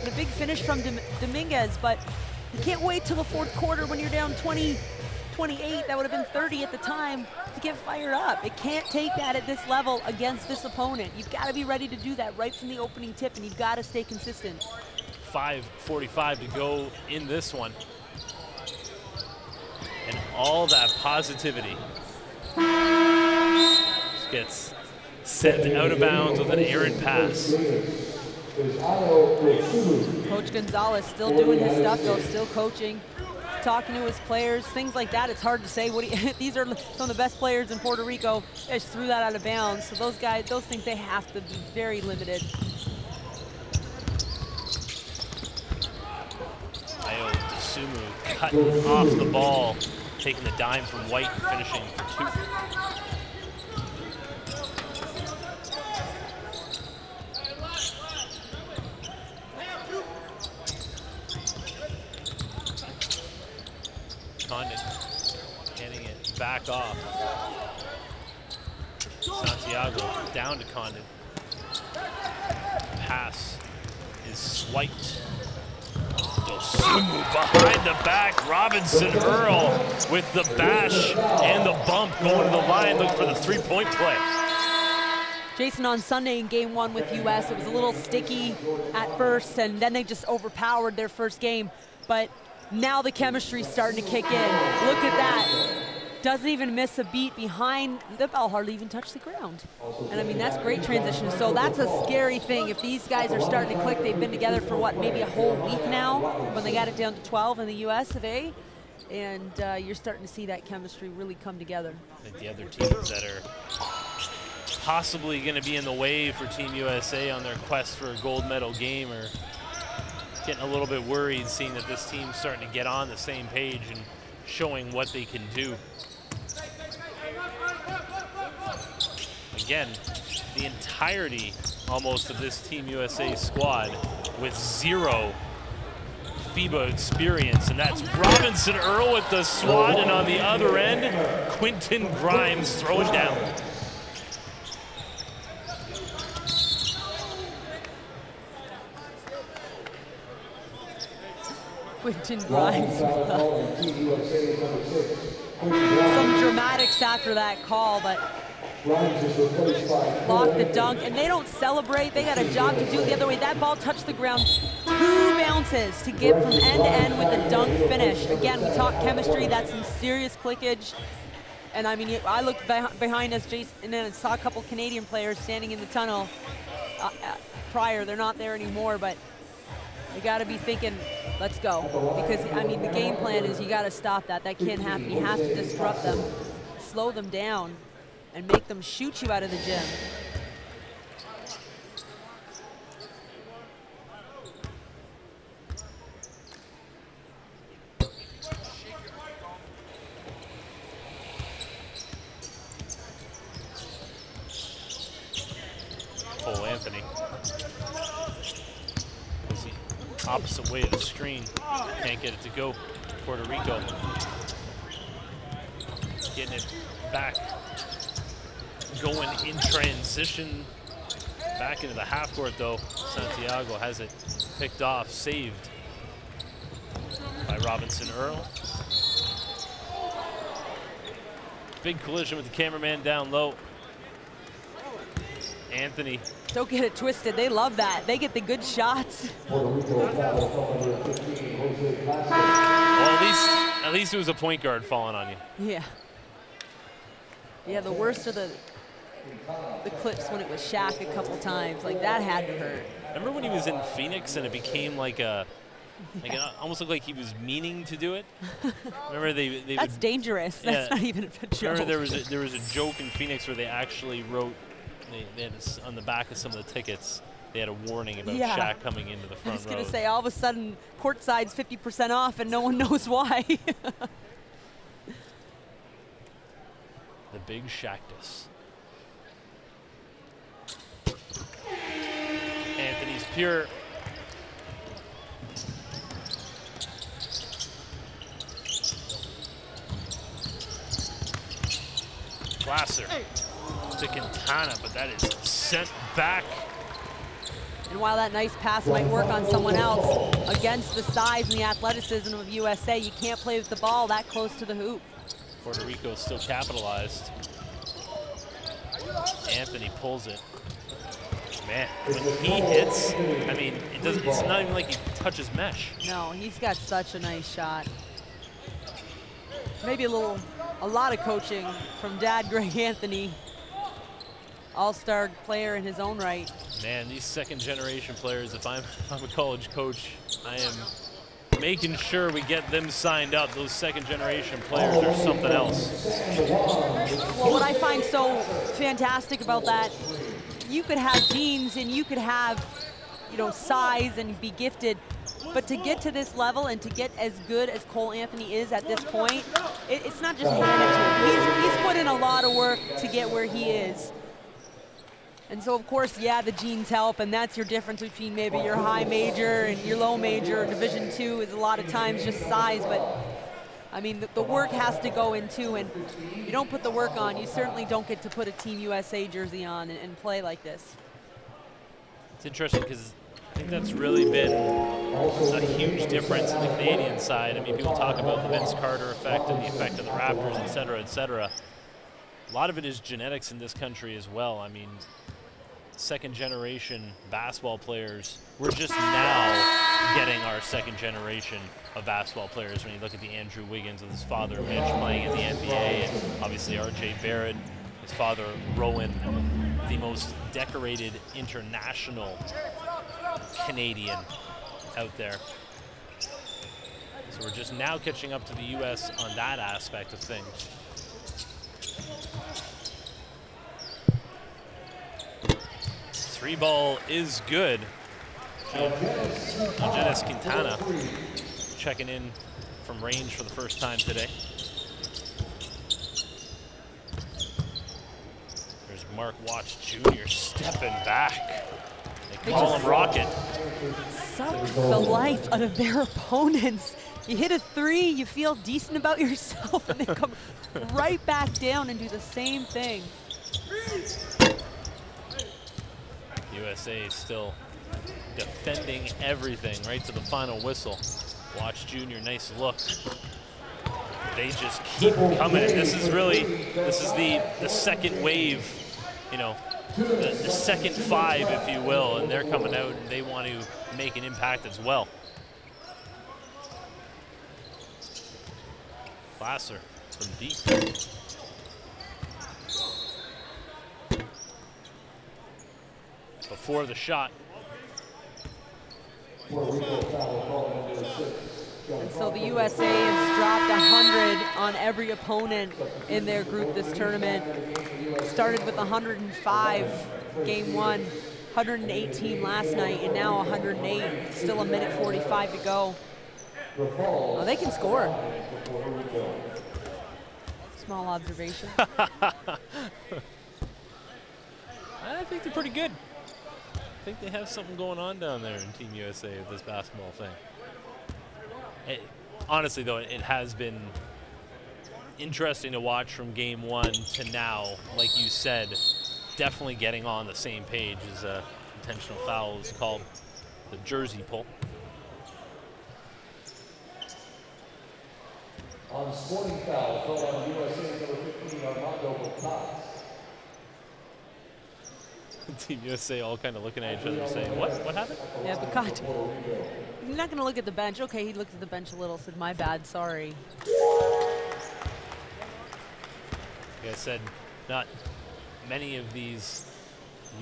[SPEAKER 2] And a big finish from Dominguez, but you can't wait till the fourth quarter when you're down 20-28. That would have been 30 at the time to get fired up. It can't take that at this level against this opponent. You've got to be ready to do that right from the opening tip, and you've got to stay consistent.
[SPEAKER 1] 5:45 to go in this one. And all that positivity just gets sent out of bounds with an errant pass.
[SPEAKER 2] Coach Gonzalez still doing his stuff though, still coaching, talking to his players, things like that. It's hard to say. These are some of the best players in Puerto Rico. They just threw that out of bounds. So those guys, those things, they have to be very limited.
[SPEAKER 1] Ayo Dosunmu cutting off the ball, taking the dime from White and finishing for 2. Condon getting it back off. Santiago down to Condon. Pass is swiped. Dosunmu behind the back. Robinson Earl with the bash and the bump going to the line. Look for the three-point play.
[SPEAKER 2] Jason, on Sunday in game 1 with US, it was a little sticky at first, and then they just overpowered their first game. But now the chemistry's starting to kick in. Look at that. Doesn't even miss a beat behind. The ball hardly even touched the ground. And I mean, that's great transition. So that's a scary thing. If these guys are starting to click, they've been together for what, maybe a whole week now when they got it down to 12 in the US of A. and you're starting to see that chemistry really come together.
[SPEAKER 1] I think the other teams that are possibly going to be in the way for Team USA on their quest for a gold medal game are getting a little bit worried, seeing that this team's starting to get on the same page and showing what they can do. Again, the entirety almost of this Team USA squad with 0 FIBA experience, and that's Robinson Earl with the swat, and on the other end, Quentin Grimes throwing down.
[SPEAKER 2] Quentin Grimes. Some dramatics after that call, but blocked the dunk, and they don't celebrate. They got a job to do the other way. That ball touched the ground 2 bounces to get from end to end with a dunk finish. Again, we talk chemistry. That's some serious clickage. And I mean, I looked behind us, Jason, and then saw a couple Canadian players standing in the tunnel prior. They're not there anymore, but you got to be thinking, let's go. Because, I mean, the game plan is you got to stop that. That can't happen. You have to disrupt them, slow them down, and make them shoot you out of the gym.
[SPEAKER 1] Cole Anthony. Opposite way of the screen. Can't get it to go. Puerto Rico getting it back. Going in transition. Back into the half court though. Santiago has it picked off, saved by Robinson Earl. Big collision with the cameraman down low. Anthony.
[SPEAKER 2] Don't get it twisted. They love that. They get the good shots.
[SPEAKER 1] Well, at least it was a point guard falling on you.
[SPEAKER 2] Yeah. Yeah, the worst of the clips when it was Shaq a couple times. Like, that had to hurt.
[SPEAKER 1] Remember when he was in Phoenix and it became like a, it almost looked like he was meaning to do it? Remember they
[SPEAKER 2] That's dangerous. That's not even a joke.
[SPEAKER 1] Remember there was a joke in Phoenix where they actually wrote, they had this, on the back of some of the tickets, they had a warning about Shaq coming into the front row.
[SPEAKER 2] I was going to say, all of a sudden, courtside's 50% off and no one knows why.
[SPEAKER 1] The big Shaqtus. Anthony's pure. Glasser to Quintana, but that is sent back.
[SPEAKER 2] And while that nice pass might work on someone else, against the size and the athleticism of USA, you can't play with the ball that close to the hoop.
[SPEAKER 1] Puerto Rico still capitalized. Anthony pulls it. Man, when he hits, I mean, it's not even like he touches mesh.
[SPEAKER 2] No, he's got such a nice shot. Maybe a lot of coaching from Dad Greg Anthony. All-star player in his own right.
[SPEAKER 1] Man, these second-generation players, if I'm a college coach, I am making sure we get them signed up. Those second-generation players are something else.
[SPEAKER 2] Well, what I find so fantastic about that, you could have genes and you could have, you know, size and be gifted, but to get to this level and to get as good as Cole Anthony is at this point, it's not just handed to him. He's put in a lot of work to get where he is. And so, of course, yeah, the genes help, and that's your difference between maybe your high major and your low major. Division II is a lot of times just size, but I mean, the work has to go in too, and you don't put the work on, you certainly don't get to put a Team USA jersey on and play like this.
[SPEAKER 1] It's interesting because I think that's really been a huge difference in the Canadian side. I mean, people talk about the Vince Carter effect and the effect of the Raptors, et cetera, et cetera. A lot of it is genetics in this country as well. I mean, second-generation basketball players, we're just now getting our second generation of basketball players. When you look at the Andrew Wiggins with his father Mitch playing in the NBA, and obviously RJ Barrett, his father Rowan, the most decorated international Canadian out there. So we're just now catching up to the U.S. on that aspect of things. Three ball is good. Jonas Quintana checking in from range for the first time today. There's Mark Watts Jr. stepping back. They call him Rocket.
[SPEAKER 2] Suck the life out of their opponents. You hit a three, you feel decent about yourself, and they come right back down and do the same thing.
[SPEAKER 1] USA still defending everything right to the final whistle. Watch Jr., nice look. They just keep coming. This is the second wave, you know, the second five, if you will, and they're coming out and they want to make an impact as well. Glasser from deep. Before the shot.
[SPEAKER 2] And so the USA has dropped 100 on every opponent in their group this tournament. Started with 105 game one, 118 last night, and now 108. Still a minute 45 to go. Oh, they can score. Small observation.
[SPEAKER 1] I think they're pretty good. I think they have something going on down there in Team USA with this basketball thing. Honestly, though, it has been interesting to watch from game one to now. Like you said, definitely getting on the same page as intentional foul is called the jersey pull.
[SPEAKER 4] On sporting foul, called on USA number 15, Armando Bocas.
[SPEAKER 1] Team USA all kind of looking at each other saying, what happened?
[SPEAKER 2] Yeah, Bocas. You're not going to look at the bench. Okay, he looked at the bench a little, said, my bad, sorry.
[SPEAKER 1] Like I said, not many of these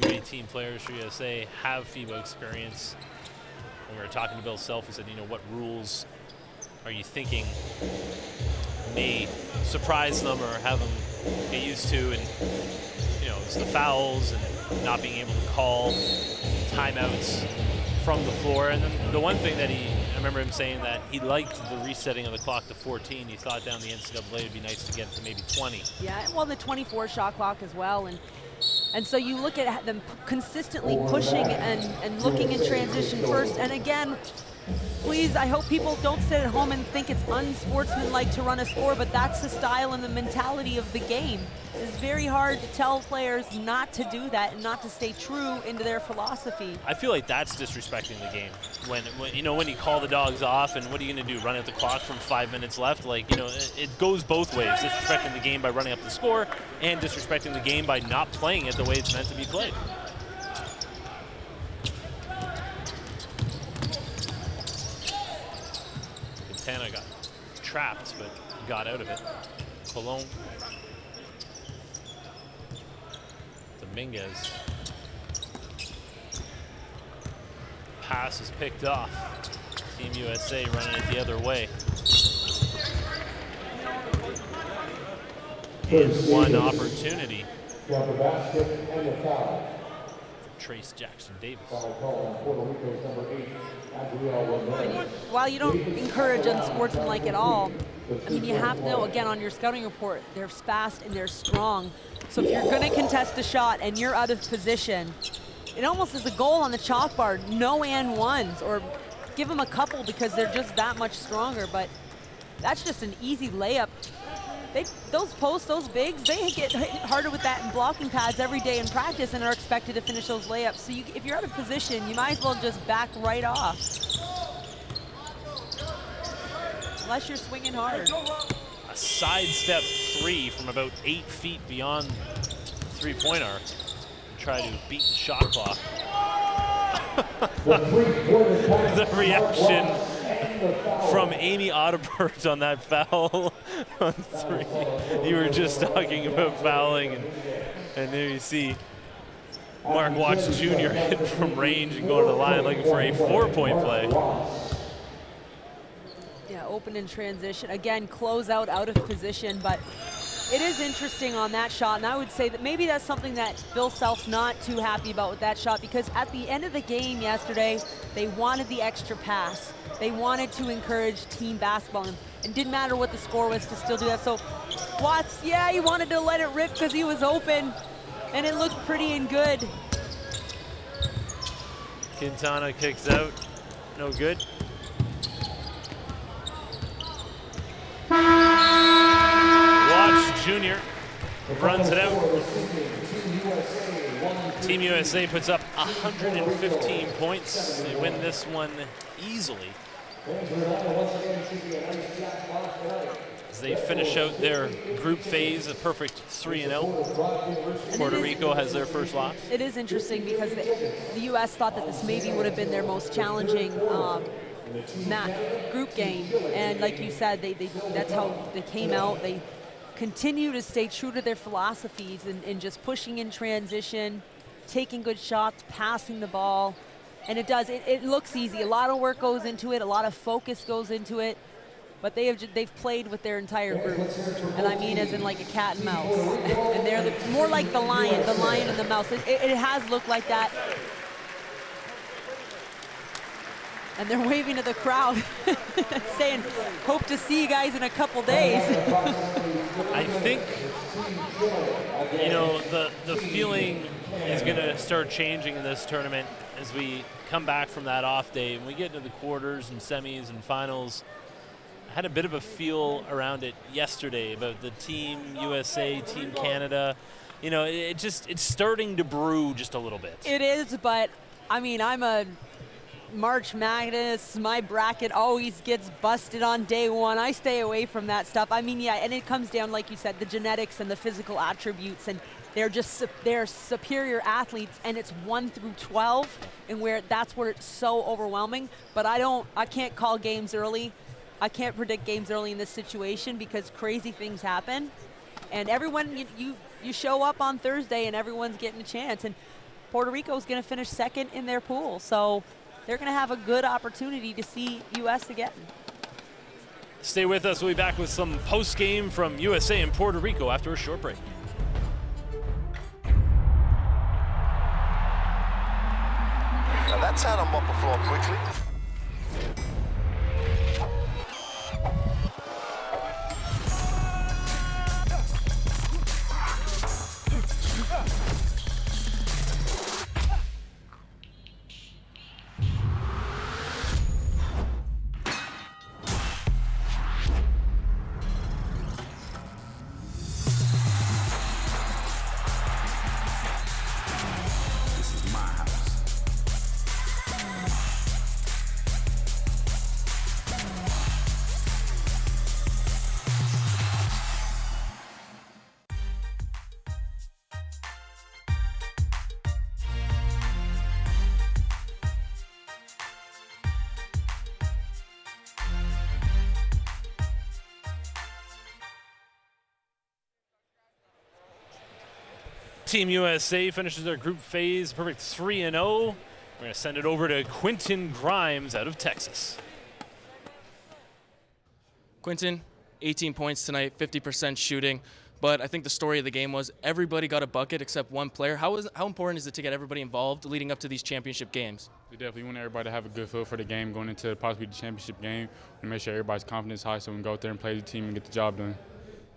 [SPEAKER 1] U18 players for USA have FIBA experience. When we were talking to Bill Self, he said, you know, what rules are you thinking may surprise them or have them get used to? And, you know, it's the fouls and not being able to call timeouts from the floor. And then the one thing that I remember him saying that he liked the resetting of the clock to 14. He thought down the NCAA it'd be nice to get to maybe 20.
[SPEAKER 2] Yeah, well, the 24 shot clock as well. And so you look at them consistently pushing and looking in transition first. And again, please, I hope people don't sit at home and think it's unsportsmanlike to run a score, but that's the style and the mentality of the game. It's very hard to tell players not to do that and not to stay true into their philosophy.
[SPEAKER 1] I feel like that's disrespecting the game. When you call the dogs off, and what are you going to do, run out the clock from 5 minutes left? Like, you know, it goes both ways, disrespecting the game by running up the score and disrespecting the game by not playing it the way it's meant to be played. Quintana got trapped, but got out of it. Colon. Dominguez. Pass is picked off. Team USA running it the other way. And one opportunity.
[SPEAKER 4] Got the basket and the foul.
[SPEAKER 1] Trace Jackson Davis.
[SPEAKER 4] Foul called on Puerto Rico's number 8, Adriel.
[SPEAKER 2] While you don't encourage unsportsmanlike at all, I mean, you have to know, again, on your scouting report, they're fast and they're strong. So if you're going to contest a shot and you're out of position, it almost is a goal on the chalkboard, no and ones, or give them a couple because they're just that much stronger. But that's just an easy layup. Those posts, those bigs, they get hit harder with that in blocking pads every day in practice and are expected to finish those layups. So if you're out of position, you might as well just back right off. Unless you're swinging hard.
[SPEAKER 1] A sidestep three from about 8 feet beyond three-point arc. Try to beat the shot clock. The reaction from Amy Audibert on that foul on three. You were just talking about fouling, and there you see Mark Watts Jr. hitting from range and going to the line looking for a 4-point play.
[SPEAKER 2] Yeah, open in transition. Again, close out of position, but it is interesting on that shot, and I would say that maybe that's something that Bill Self's not too happy about with that shot, because at the end of the game yesterday, they wanted the extra pass. They wanted to encourage team basketball, and it didn't matter what the score was to still do that. So Watts, yeah, he wanted to let it rip because he was open, and it looked pretty and good.
[SPEAKER 1] Quintana kicks out, no good. Watts Jr. runs it out. Team USA puts up 115 points. They win this one easily as they finish out their group phase, a perfect 3-0. Puerto Rico has their first loss.
[SPEAKER 2] It is interesting because the U.S. thought that this maybe would have been their most challenging group game, and like you said, that's how they came out. They continue to stay true to their philosophies and just pushing in transition, taking good shots, passing the ball, and it looks easy. A lot of work goes into it, a lot of focus goes into it, but they've played with their entire group, and I mean as in like a cat and mouse, and they're more like the lion and the mouse. It has looked like that. And they're waving to the crowd, saying, hope to see you guys in a couple days.
[SPEAKER 1] I think, you know, the feeling is going to start changing in this tournament as we come back from that off day. When we get into the quarters and semis and finals, I had a bit of a feel around it yesterday about the Team USA, Team Canada. You know, it's starting to brew just a little bit.
[SPEAKER 2] It is, but, I mean, I'm a March Madness, my bracket always gets busted on day one. I stay away from that stuff. I mean, yeah, and it comes down, like you said, the genetics and the physical attributes, and they're superior athletes, and it's 1 through 12, and that's where it's so overwhelming. But I can't call games early. I can't predict games early in this situation because crazy things happen, and everyone you show up on Thursday and everyone's getting a chance, and Puerto Rico is going to finish second in their pool, so they're going to have a good opportunity to see U.S. again.
[SPEAKER 1] Stay with us. We'll be back with some post-game from USA and Puerto Rico after a short break.
[SPEAKER 5] Now that's how to mop the floor quickly.
[SPEAKER 1] Team USA finishes their group phase, perfect 3-0. We're going to send it over to Quentin Grimes out of Texas.
[SPEAKER 10] Quentin, 18 points tonight, 50% shooting. But I think the story of the game was everybody got a bucket except one player. How important is it to get everybody involved leading up to these championship games?
[SPEAKER 9] We definitely want everybody to have a good feel for the game going into possibly the championship game and make sure everybody's confidence high so we can go out there and play the team and get the job done.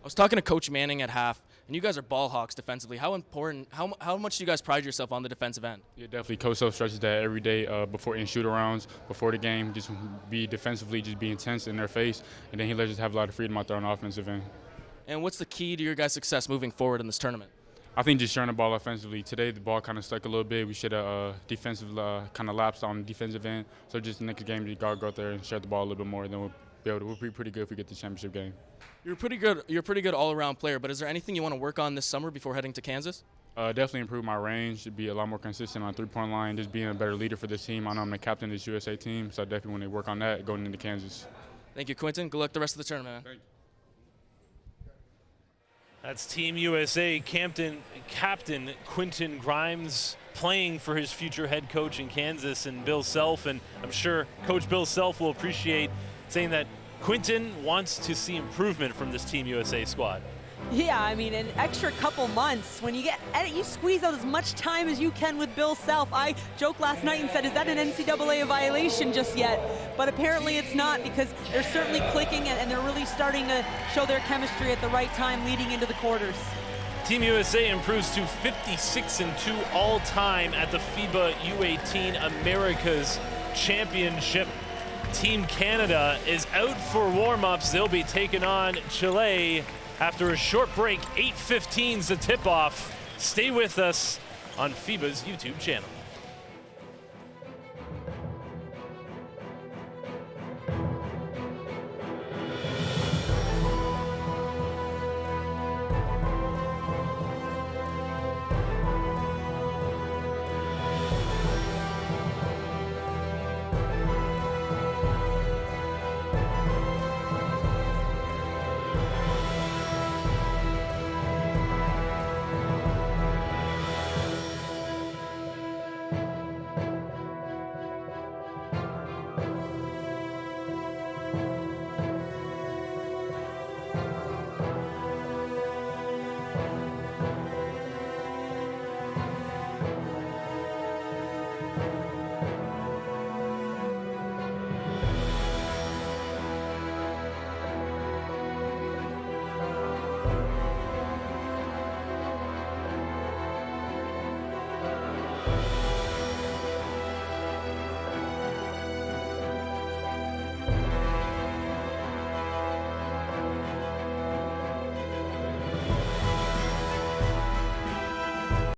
[SPEAKER 10] I was talking to Coach Manning at half, and you guys are ball hawks defensively. How much do you guys pride yourself on the defensive end?
[SPEAKER 9] Yeah, definitely. Coach Self stretches that every day before in shoot-arounds, before the game, just be defensively, just be intense in their face, and then he lets us have a lot of freedom out there on the offensive end.
[SPEAKER 10] And what's the key to your guys' success moving forward in this tournament?
[SPEAKER 9] I think just sharing the ball offensively. Today the ball kind of stuck a little bit. We should have defensive kind of lapsed on the defensive end. So just the next game, we got to go out there and share the ball a little bit more, and then we'll be pretty good if we get the championship game.
[SPEAKER 10] You're pretty good all-around player, but is there anything you want to work on this summer before heading to Kansas?
[SPEAKER 9] Definitely improve my range, be a lot more consistent on the three-point line, just being a better leader for this team. I know I'm the captain of this USA team, so I definitely want to work on that going into Kansas.
[SPEAKER 10] Thank you, Quentin. Good luck the rest of the tournament.
[SPEAKER 9] Thank you.
[SPEAKER 1] That's Team USA captain Quentin Grimes playing for his future head coach in Kansas, and Bill Self, and I'm sure Coach Bill Self will appreciate saying that Quinton wants to see improvement from this Team USA squad.
[SPEAKER 2] Yeah, I mean, an extra couple months. When you squeeze out as much time as you can with Bill Self. I joked last night and said, is that an NCAA violation just yet? But apparently it's not, because they're certainly clicking and they're really starting to show their chemistry at the right time leading into the quarters.
[SPEAKER 1] Team USA improves to 56-2 all-time at the FIBA U18 Americas Championship. Team Canada is out for warm-ups. They'll be taking on Chile after a short break. 8:15's the tip-off. Stay with us on FIBA's YouTube channel.